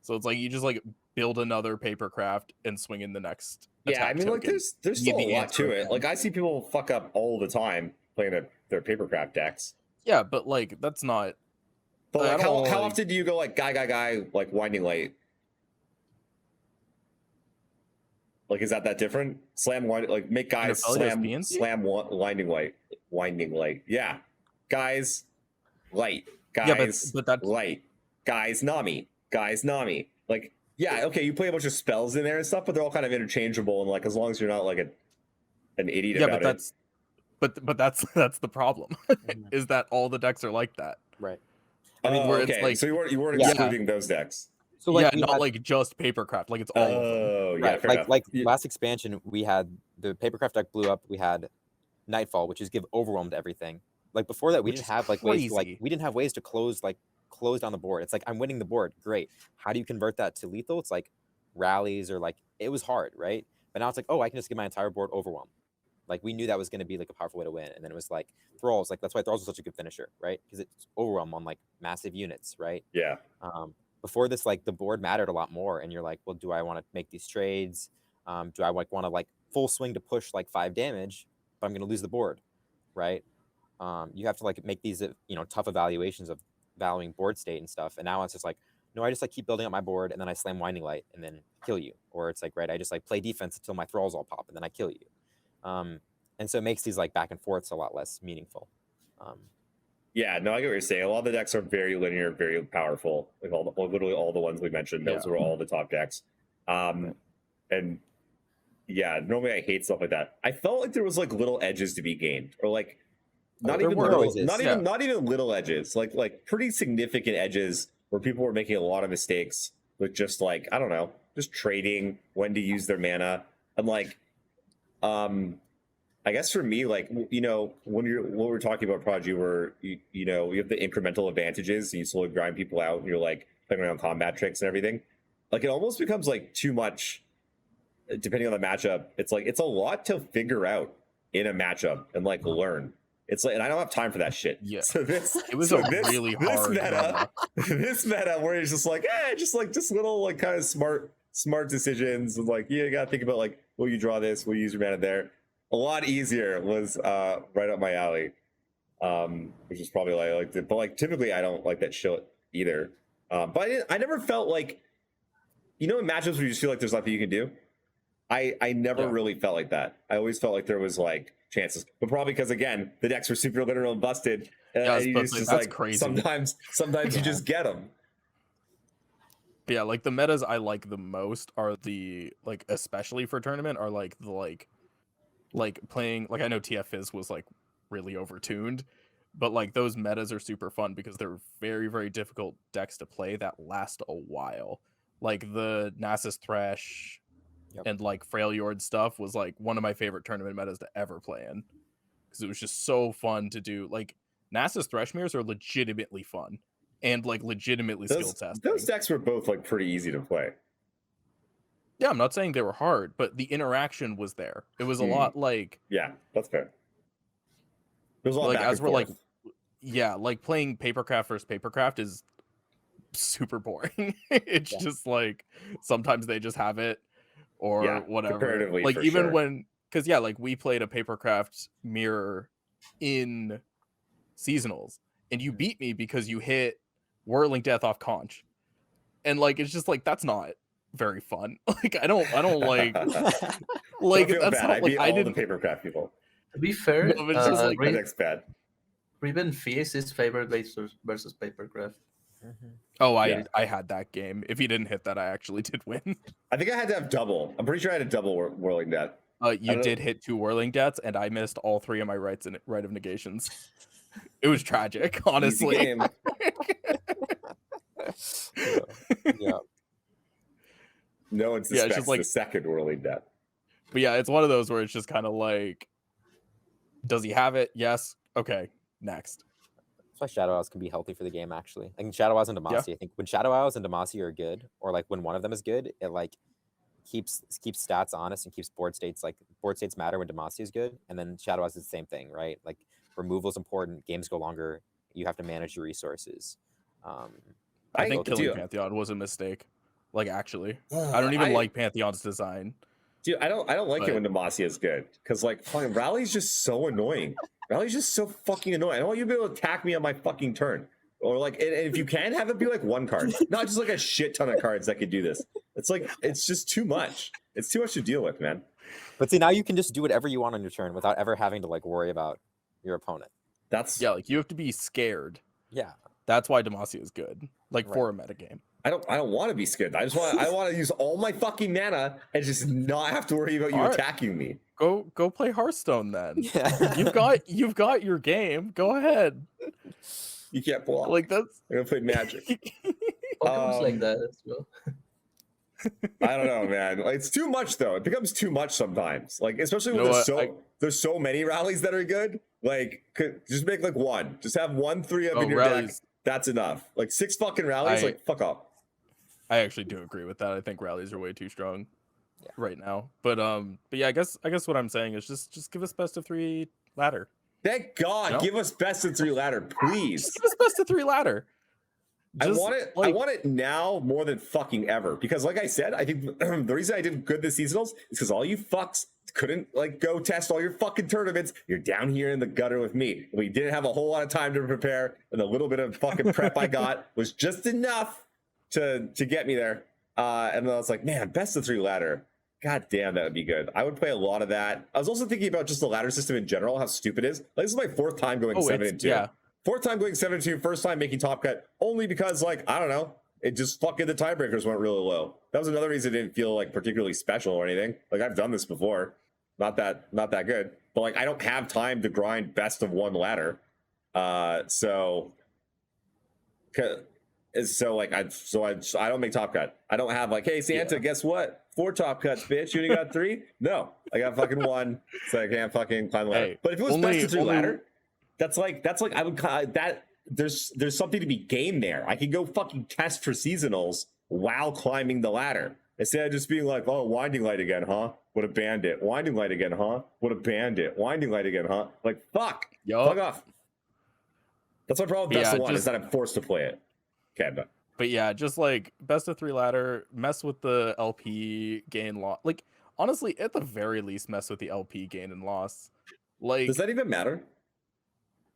So it's like you just like build another papercraft and swing in the next. Yeah, I mean, like there's still a lot to it. Like I see people fuck up all the time playing their papercraft decks. Yeah, but like that's not. But like, how often do you go like guy like Winding Light? Like, is that different? Slam one, like make guys slam Winding Light. Yeah, guys light. Guys but that's light. Guys Nami. Like, yeah, okay, you play a bunch of spells in there and stuff, but they're all kind of interchangeable, and like as long as you're not like an idiot about it. But that's the problem. Is that all the decks are like that? Right. I mean, where okay. it's like, so you weren't excluding those decks. So like, not like just papercraft, like it's all of them. Yeah, like last expansion we had the papercraft deck blew up. We had Nightfall, which is give overwhelm to everything. Like before that, we didn't have like ways to, like we didn't have ways to close down the board. It's like I'm winning the board, great. How do you convert that to lethal? It's like rallies or like it was hard, right? But now it's like, oh, I can just give my entire board overwhelm. Like we knew that was going to be like a powerful way to win, and then it was like Thralls. Like that's why Thralls was such a good finisher, right? Because it's overwhelm on like massive units, right? Yeah. Before this, like the board mattered a lot more, and you're like, well, do I want to make these trades? Do I like want to like full swing to push like 5 damage, but I'm going to lose the board, right? You have to like make these tough evaluations of valuing board state and stuff. And now it's just like, no, I just like keep building up my board, and then I slam Winding Light and then kill you. Or it's like, right, I just like play defense until my Thralls all pop and then I kill you. and so it makes these like back and forths a lot less meaningful. Yeah, no, I get what you're saying. A lot of the decks are very linear, very powerful. Like literally all the ones we mentioned, those were all the top decks. And yeah, normally I hate stuff like that. I felt like there was like little edges to be gained, or like not even little edges, like pretty significant edges where people were making a lot of mistakes with just like, I don't know, just trading when to use their mana. And like, I guess for me, like, you know, when we're talking about Prodigy, where you know, you have the incremental advantages and you slowly grind people out and you're like playing around combat tricks and everything. Like, it almost becomes like too much depending on the matchup. It's like, it's a lot to figure out in a matchup and like learn. It's like, and I don't have time for that shit. Yeah. So it was really hard meta, this meta where it's just like, just little like kind of smart decisions. And like, you gotta think about like, will you draw this? Will you use your mana there? A lot easier was right up my alley, which is probably why I liked it. But like, typically I don't like that shit either. But I never felt like, you know, in matchups where you just feel like there's nothing you can do. I never really felt like that. I always felt like there was like chances, but probably because again the decks were super literal and busted. Just like crazy. Sometimes you just get them. Yeah, like the metas I like the most are the like, especially for tournament, are like the like playing, like I know TF Fizz was like really overtuned, but like those metas are super fun because they're very, very difficult decks to play that last a while. Like the Nasus Thresh and like Freljord stuff was like one of my favorite tournament metas to ever play in, because it was just so fun to do. Like Nasus Threshmirs are legitimately fun and like legitimately skill testing. Those decks were both like pretty easy to play. Yeah, I'm not saying they were hard, but the interaction was there. It was a lot like, yeah, that's fair. There's a lot like back as and we're forth. like, yeah, like playing Papercraft versus Papercraft is super boring. It's just like sometimes they just have it or whatever. Comparatively, like for even sure. when, because yeah, like we played a Papercraft mirror in seasonals, and you beat me because you hit Whirling Death off Conch, and like it's just like that's not very fun. Like I don't like like Don't feel that's bad. not like I all didn't. the Papercraft people. To be fair, No, but it's just like That deck's bad. Riven Fierce is favorite versus Papercraft. Oh, I had that game. If you didn't hit that, I actually did win. I think I had to have double. I'm pretty sure I had a double Whirling Death. You did hit 2 Whirling Deaths, and I missed all 3 of my right of negations. It was tragic, honestly. Easy game. Yeah. No one suspects it's just like, the second Whirling Death. But yeah, it's one of those where it's just kind of like, does he have it? Yes. Okay, next. That's why Shadow Owls can be healthy for the game, actually. Like in Shadow Owls and Demacia, I think when Shadow Owls and Demacia are good, or like when one of them is good, it like keeps stats honest and keeps board states, like board states matter when Demacia is good, and then Shadow Owls is the same thing, right? Like removal is important, games go longer, you have to manage your resources. I think killing Pantheon was a mistake. Like actually, I don't even like Pantheon's design. Dude, I don't like it when Demacia is good, because like fucking Rally's just so annoying. Rally's just so fucking annoying. I don't want you to be able to attack me on my fucking turn, or like, and if you can, have it be like one card, not just like a shit ton of cards that could do this. It's like, it's just too much. It's too much to deal with, man. But see, now you can just do whatever you want on your turn without ever having to like worry about your opponent. That's like you have to be scared. Yeah, that's why Demacia is good. Like for a metagame. I don't want to be scared. I want to use all my fucking mana and just not have to worry about you attacking me. Go play Hearthstone then. Yeah. You've got your game. Go ahead. You can't block. Like that's I'm gonna play Magic. Pokemon's like that as well. I don't know, man. Like, it's too much though. It becomes too much sometimes. Like especially when there's so many rallies that are good. Like just make like one. Just have 1-3 of in your deck. That's enough. Like 6 fucking rallies. Like fuck off. I actually do agree with that. I think rallies are way too strong right now. But yeah, I guess what I'm saying is just give us best of 3 ladder. Thank God, give us best of 3 ladder, please. Just give us best of 3 ladder. I want it. I want it now more than fucking ever. Because like I said, I think the reason I did good this seasonals is because all you fucks couldn't like go test all your fucking tournaments. You're down here in the gutter with me. We didn't have a whole lot of time to prepare, and the little bit of fucking prep I got was just enough to get me there. And then I was like, man, best of 3 ladder. God damn, that would be good. I would play a lot of that. I was also thinking about just the ladder system in general, how stupid it is. Like, this is my 4th time going 7-2. Yeah. 4th time going 7-2, first time making top cut, only because, like, I don't know, it just fucking the tiebreakers went really low. That was another reason it didn't feel like particularly special or anything. Like, I've done this before. Not that good. But like, I don't have time to grind best of 1 ladder. So like I don't make top cut. I don't have like, hey Santa, guess what? 4 top cuts, bitch. You only got 3? No, I got fucking 1, so I can't fucking climb the ladder. Hey, but if it was best of 3 ladder, that's like I would that there's something to be gained there. I can go fucking test for seasonals while climbing the ladder instead of just being like, oh, winding light again, huh? What a bandit. Winding light again, huh? What a bandit. Winding light again, huh? Like, fuck. Fuck off. That's my problem with best of 1 is that I'm forced to play it. Okay, but yeah, just like best of 3 ladder, mess with the LP gain loss. Like, honestly, at the very least, mess with the LP gain and loss. Like, does that even matter?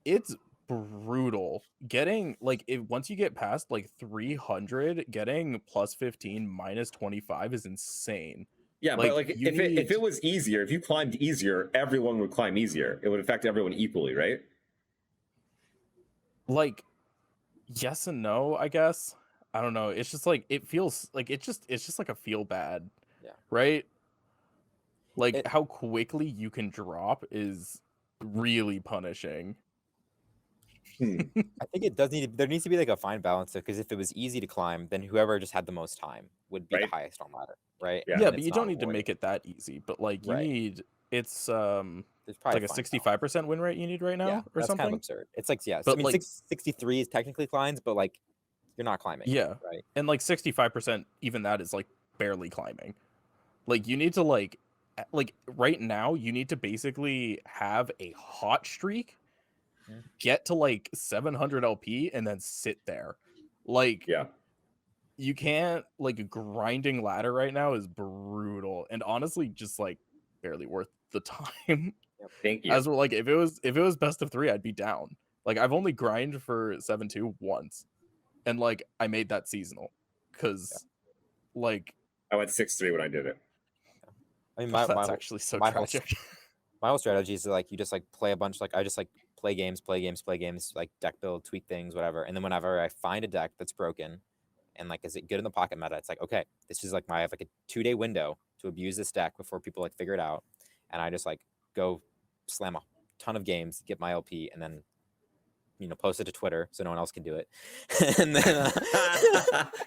It's brutal. Getting like once you get past like 300, getting plus 15 minus 25 is insane. Yeah, but like if it was easier, if you climbed easier, everyone would climb easier. It would affect everyone equally, right? Like, yes and no, I guess. I don't know. It's just like it feels like it's just like a feel bad. Yeah. Right? Like how quickly you can drop is really punishing. I think it does there needs to be like a fine balance because if it was easy to climb, then whoever just had the most time would be the highest on ladder, right? Yeah, but you don't need to make it that easy. But like you need it's probably like a 65% win rate you need right now, or that's something. kind of absurd. It's like but I mean, like 63 is technically climbs, but like you're not climbing. Yeah, right. And like 65%, even that is like barely climbing. Like you need to like right now you need to basically have a hot streak, get to like 700 LP, and then sit there. Like you can't like grinding ladder right now is brutal and honestly just like barely worth the time. Thank you. As we're like, if it was best of 3, I'd be down. Like I've only grinded for 7-2 once, and like I made that seasonal because like I went 6-3 when I did it. I mean, that's actually so tragic. My whole strategy is like you just like play a bunch. Like I just like play games, like deck build, tweak things, whatever. And then whenever I find a deck that's broken, and like is it good in the pocket meta, it's like okay, this is like I have like a 2-day window to abuse this deck before people like figure it out, and I just like go slam a ton of games, get my LP, and then post it to Twitter so no one else can do it. And then,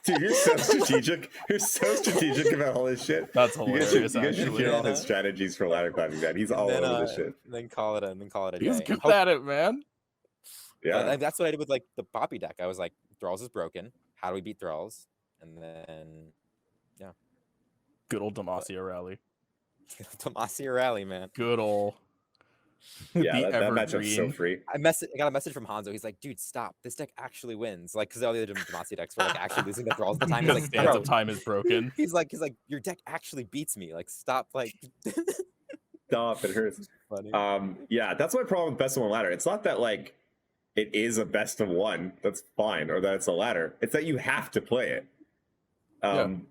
dude, you're so strategic. You're so strategic about all this shit. That's hilarious. You guys should hear all his strategies for ladder climbing. Man, he's all over this shit. Then call it a day. He's good at it, man. Yeah, that's what I did with like the Poppy deck. I was like, Thralls is broken. How do we beat Thralls? And then, good old Demacia rally. Demacia rally, man. Good old. Yeah, that matchup's so free. I got a message from Hanzo. He's like, dude, stop. This deck actually wins. Like, because all the other Demacia decks were like actually losing to Thralls all the time. He's like, stance of time is broken. He's like, your deck actually beats me. Like, stop. Like, stop. It hurts. Funny. Yeah, that's my problem with best of 1 ladder. It's not that like it is a best of 1. That's fine, or that it's a ladder. It's that you have to play it. And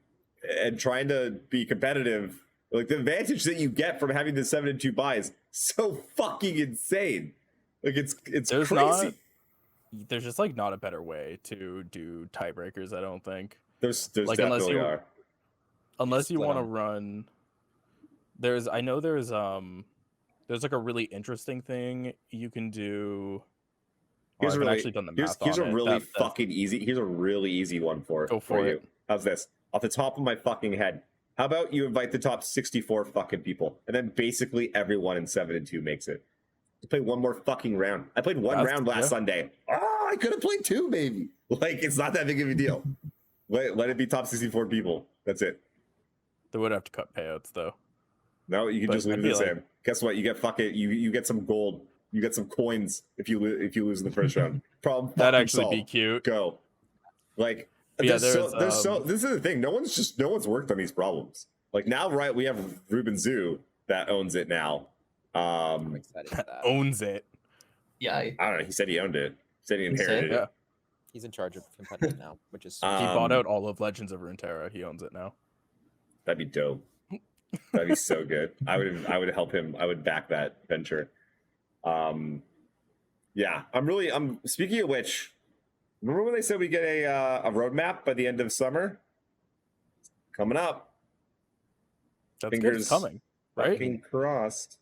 trying to be competitive. Like the advantage that you get from having the 7-2 buy is so fucking insane. Like it's crazy. There's just like not a better way to do tiebreakers. I don't think there's like definitely unless you want to run. There's like a really interesting thing you can do. Here's a really fucking easy. Here's a really easy one for you. It. How's this? Off the top of my fucking head. How about you invite the top 64 fucking people, and then basically everyone in 7-2 makes it. You play one more fucking round. I played one round last Sunday. I could have played 2, maybe. Like, it's not that big of a deal. Let it be top 64 people. That's it. They would have to cut payouts, though. No, you can just leave it the same. Guess what? You get you get some gold. You get some coins if you lose in the first round. Problem. That'd actually solved. Be cute. Go. Like. This is the thing. No one's worked on these problems. Like now, right? We have Ruben Zoo that owns it now. I'm excited for that. Owns it. Yeah, I don't know. He said he owned it. He said he inherited it. Yeah. He's in charge of competitive now, which is he bought out all of Legends of Runeterra. He owns it now. That'd be dope. That'd be so good. I would help him. I would back that venture. Yeah, I'm speaking of which, remember when they said we get a roadmap by the end of summer? Coming up. That's good. Fingers It's coming, right? fucking crossed.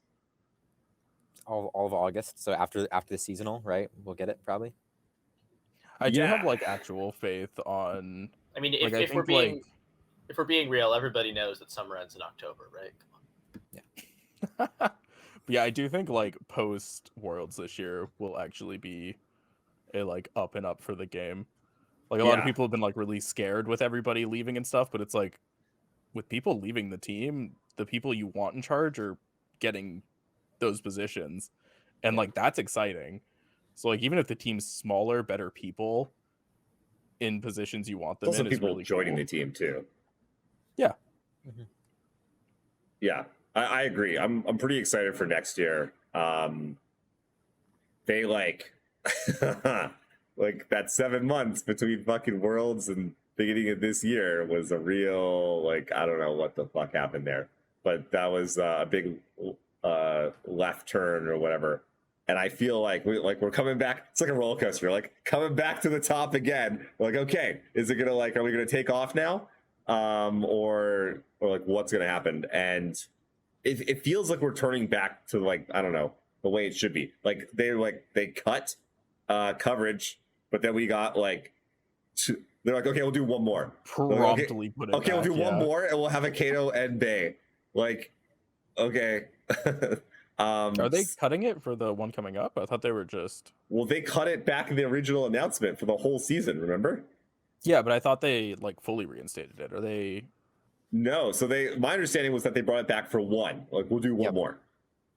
All of August. So after the seasonal, right? We'll get it probably. I do have Yeah. like actual faith on. I mean, Like, I if we're think, being like- if we're being real, everybody knows that summer ends in October, right? Come on. But yeah, I do think like post Worlds this year will actually be a like up and up for the game. Like a lot of Yeah. people have been like really scared with everybody leaving and stuff, but it's like with people leaving the team, the people you want in charge are getting those positions. And like that's exciting. So like even if the team's smaller, better people in positions you want them There's also in is people really joining cool. the team too. Yeah. Mhm. Yeah, I agree. I'm pretty excited for next year. They like like that 7 months between fucking Worlds and beginning of this year was a real like I don't know what the fuck happened there, but that was a big left turn or whatever. And I feel like we're coming back. It's like a roller coaster. Like coming back to the top again. We're like, okay, is it gonna like are we gonna take off now? Or like what's gonna happen? And it feels like we're turning back to like I don't know the way it should be. Like they cut coverage, but then we got like they're like okay we'll do one more. Promptly put it Okay, we'll back, do one yeah. more and we'll have a Kato and Bay. Like okay. Are they cutting it for the one coming up? I thought they were just. Well, they cut it back in the original announcement for the whole season. Remember? Yeah, but I thought they like fully reinstated it. Are they? No. So my understanding was that they brought it back for one. Like we'll do one Yep. more,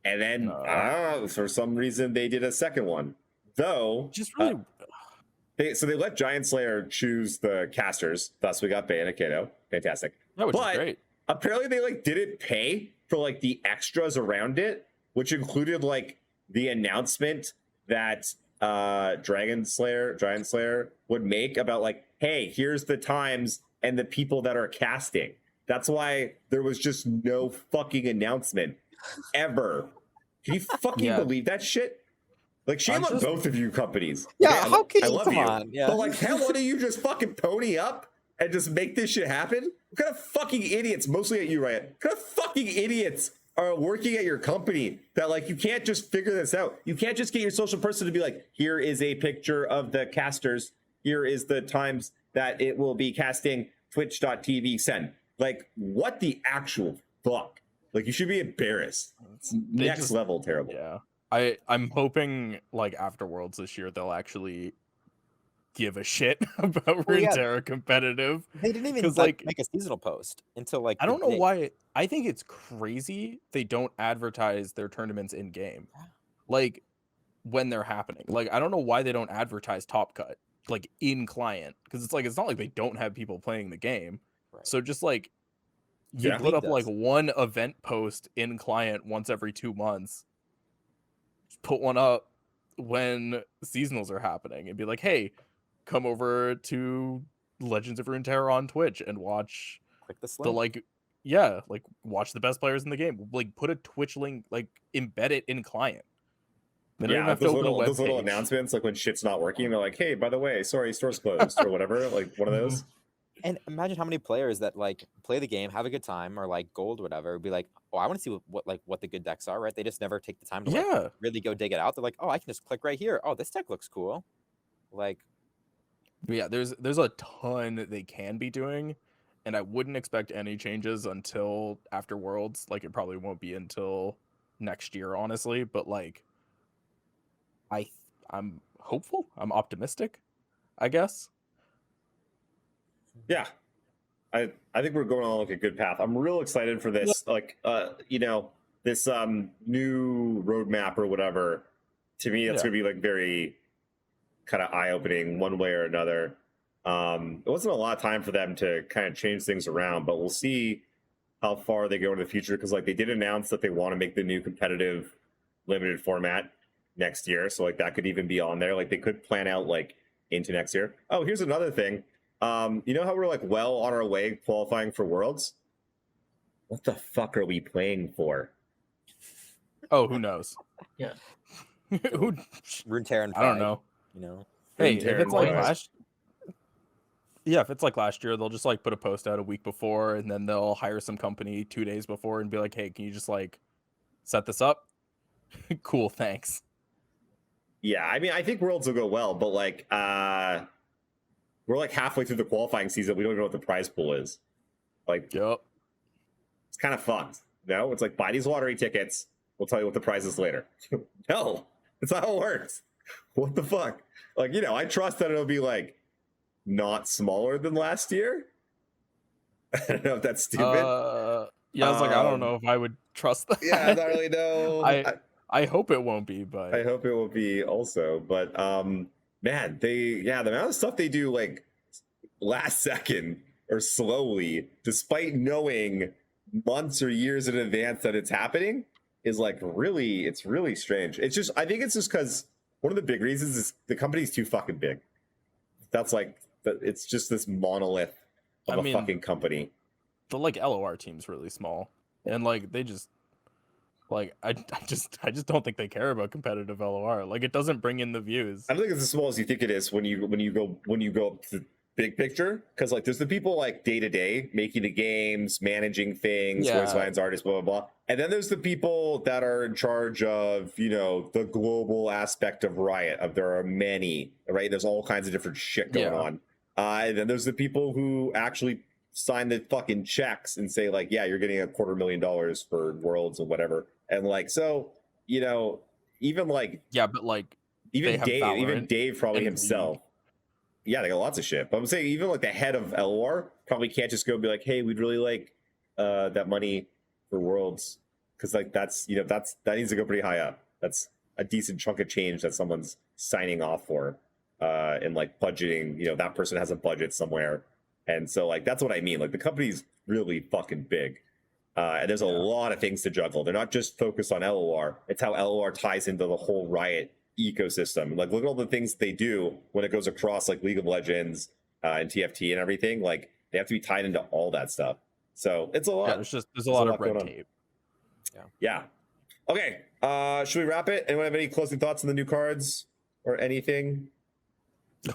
and then No. for some reason they did a second one. Though Just really. they let Giant Slayer choose the casters. Thus, we got Bay and Kato. Fantastic. No, which but is great. apparently they like didn't pay for like the extras around it, which included like the announcement that Giant Slayer would make about like, hey, here's the times and the people that are casting. That's why there was just no fucking announcement ever. Can you fucking Yeah. believe that shit? Like shame I'm on just- both of you companies. Yeah, Man, how can I you love come you. on? Yeah. But like, hell, why don't you just fucking pony up and just make this shit happen? What kind of fucking idiots, mostly at you, Riot? What kind of fucking idiots are working at your company that like you can't just figure this out? You can't just get your social person to be like, here is a picture of the casters. Here is the times that it will be casting. Twitch.tv send. Like, what the actual fuck? Like, you should be embarrassed. It's They next just- level terrible. Yeah, I'm hoping like after Worlds this year they'll actually give a shit about Well, yeah. Runeterra competitive. They didn't even 'Cause, like like- make a seasonal post until like I the don't know day. why. I think it's crazy they don't advertise their tournaments in game, like when they're happening. Like I don't know why they don't advertise Top Cut like in client because it's not like they don't have people playing the game. Right. So just like you Yeah. put League up like does. one event post in client once every 2 months. Just put one up when seasonals are happening and be like, hey, come over to Legends of Runeterra on Twitch and watch Click the the slim. like watch the best players in the game. Like put a Twitch link, like embed it in client. They don't even Yeah, have to those open a little webpage. announcements, like when shit's not working, they're like, "Hey, by the way, sorry, store's closed" or whatever. Like one of those. And imagine how many players that like play the game, have a good time, or like gold, whatever, would be like, oh, I want to see what the good decks are, right? They just never take the time to like, Yeah, really go dig it out. They're like, oh, I can just click right here. Oh, this deck looks cool. Like, but yeah. There's a ton that they can be doing, and I wouldn't expect any changes until after Worlds. Like it probably won't be until next year, honestly. But like, I'm hopeful. I'm optimistic, I guess. Yeah, I think we're going on like a good path. I'm real excited for this. Like, this new roadmap or whatever. To me, it's Yeah. gonna be like very kind of eye opening one way or another. It wasn't a lot of time for them to kind of change things around, but we'll see how far they go into the future because like they did announce that they want to make the new competitive limited format next year, so like that could even be on there. Like they could plan out like into next year. Oh, here's another thing. You know how we're like well on our way qualifying for Worlds? what the fuck are we playing for? Oh, who knows? Yeah. Who? Runeterra and I don't Pride, know. You know, Hey, if Runeterra it's like and Pride. if it's like last year, they'll just like put a post out a week before, and then they'll hire some company 2 days before and be like, "Hey, can you just like set this up?" Cool, thanks. Yeah, I mean, I think Worlds will go well, but like, we're like halfway through the qualifying season. We don't even know what the prize pool is. Like, Yep. it's kind of fucked. No, it's like buy these lottery tickets. We'll tell you what the prize is later. No, that's not how it works. What the fuck? Like, you know, I trust that it'll be like not smaller than last year. I don't know if that's stupid. Yeah, I was like, I don't Um, know if I would trust that. Yeah, I don't really know. I hope it won't be, but I hope it will be also. But man, the amount of stuff they do like last second or slowly, despite knowing months or years in advance that it's happening, is like it's really strange. It's just, I think it's just because one of the big reasons is the company's too fucking big. That's like, it's just this monolith of a fucking company. the like LOR team's really small, and like they just like I just don't think they care about competitive LOR. Like it doesn't bring in the views. I don't think it's as small as you think it is when you go up to the big picture, because like there's the people like day to day making the games, managing things, voice lines, artists, blah blah blah, and then there's the people that are in charge of, you know, the global aspect of Riot. There are many, right? There's all kinds of different shit going on. And then there's the people who actually sign the fucking checks and say like, yeah, you're getting $250,000 for Worlds or whatever. And like, so, you know, even like, but like even Valorant Dave probably and himself. Yeah, they got lots of shit. But I'm saying even like the head of LOR probably can't just go be like, hey, we'd really like that money for Worlds. Because like that needs to go pretty high up. That's a decent chunk of change that someone's signing off for. And like budgeting, you know, that person has a budget somewhere. And so like that's what I mean. Like the company's really fucking big. And there's a lot of things to juggle. They're not just focused on LOR. It's how LOR ties into the whole Riot ecosystem. Like look at all the things they do when it goes across like League of Legends and TFT and everything. Like they have to be tied into all that stuff. So it's a lot. Yeah, there's a lot of red tape. Yeah. Okay. Should we wrap it? Anyone have any closing thoughts on the new cards or anything?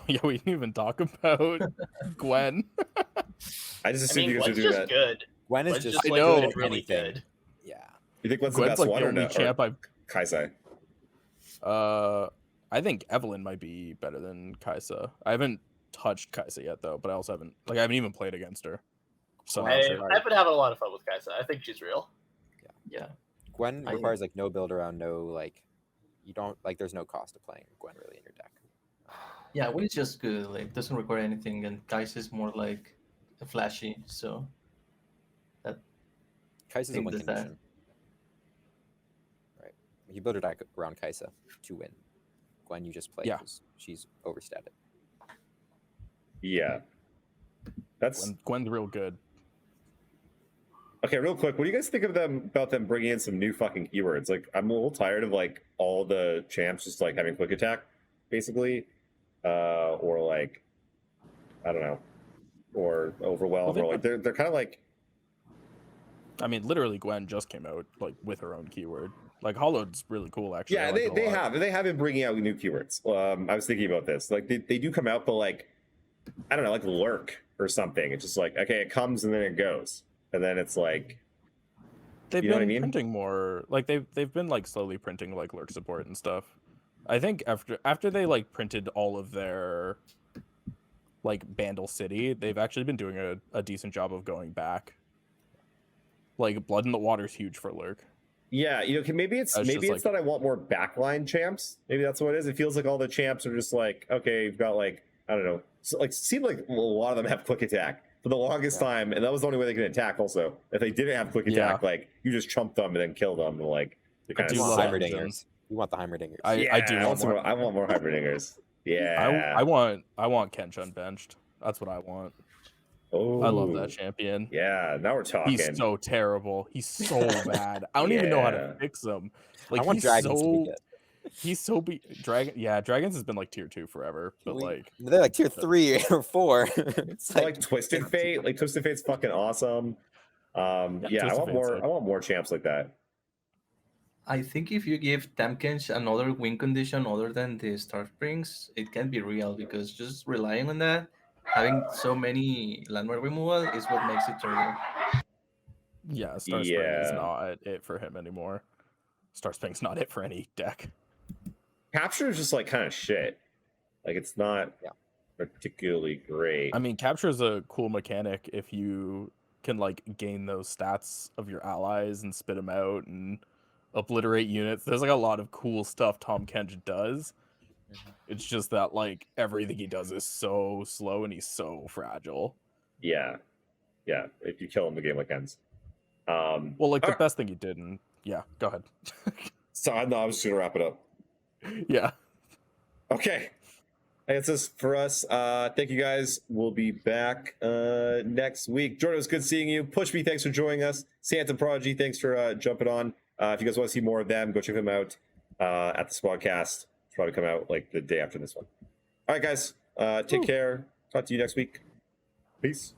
Yeah, we didn't even talk about Gwen. I just assumed you guys would Gwen's do just that. good. Gwen is Gwen's just just like, like good really anything. good. Yeah. You think Gwen's Gwen's the best like one the or only no? champ I've Kaisa. I think Evelynn might be better than Kaisa. I haven't touched Kaisa yet though, but I haven't even played against her. So I'm not sure. I've been having a lot of fun with Kaisa. I think she's real. Yeah. Gwen requires like no build around, no like you don't like there's no cost to playing Gwen really in your deck. Yeah, Will is just good. Like doesn't require anything, and Kaisa is more like flashy. So Kaisa's a think win that's that. condition. Right. You build your deck around Kaisa to win. Gwen you just play because she's overstated. Yeah. That's Gwen's real good. okay. Real quick, what do you guys think of about them bringing in some new fucking keywords? Like, I'm a little tired of like all the champs just like having quick attack, basically, or like, I don't know, or overwhelm, or like they're kind of like. I mean, literally, Gwen just came out like with her own keyword. Like Hollowed's really cool, actually. Yeah, they have been bringing out new keywords. I was thinking about this. Like they do come out, but like, I don't know, like lurk or something. It's just like, okay, it comes and then it goes, and then it's like. They've You know been what I mean? printing more. Like they've been like slowly printing like lurk support and stuff. I think after they like printed all of their like Bandle City, they've actually been doing a decent job of going back. Like Blood in the Water is huge for lurk. Yeah, you know, maybe it's that I want more backline champs. Maybe that's what it is. It feels like all the champs are just like, okay, you've got like, I don't know, so like seemed like a lot of them have quick attack for the longest time, and that was the only way they could attack. Also, if they didn't have quick attack, like you just chump them and then kill them, and like they kind of Heimerdingers. You want the Heimerdingers. I do. I want more Heimerdingers. Yeah, I want Kench unbenched. That's what I want. Oh, I love that champion. Yeah, now we're talking. He's so terrible. He's so bad. I don't even know how to fix him. Like I want Dragons to be good. He's so Dragons has been like tier 2 forever, but like they're like tier 3 or 4. It's like Twisted Fate. Like Twisted Fate's fucking awesome. Yeah, I just a want more. fancy. I want more champs like that. I think if you give Tamkench another win condition other than the Star Springs, it can be real because just relying on that, having so many landmark removal is what makes it terrible. Yeah, Star Spring is Yeah. not it for him anymore. Star Spring's not it for any deck. Capture is just like kind of shit. Like it's not particularly great. I mean, capture is a cool mechanic if you can like gain those stats of your allies and spit them out and obliterate units. There's like a lot of cool stuff Tom Kench does. It's just that like everything he does is so slow and he's so fragile. Yeah. If you kill him, the game like ends. Well, like the best thing he did, and yeah, go ahead. So I was just gonna wrap it up. Yeah. Okay. That's this for us. Thank you guys. We'll be back next week. Jordan, it was good seeing you. Push Me, thanks for joining us. Santa Prodigy, thanks for jumping on. If you guys want to see more of them, go check them out at the Squadcast. It's probably come out like the day after this one. All right, guys. Take care. Talk to you next week. Peace.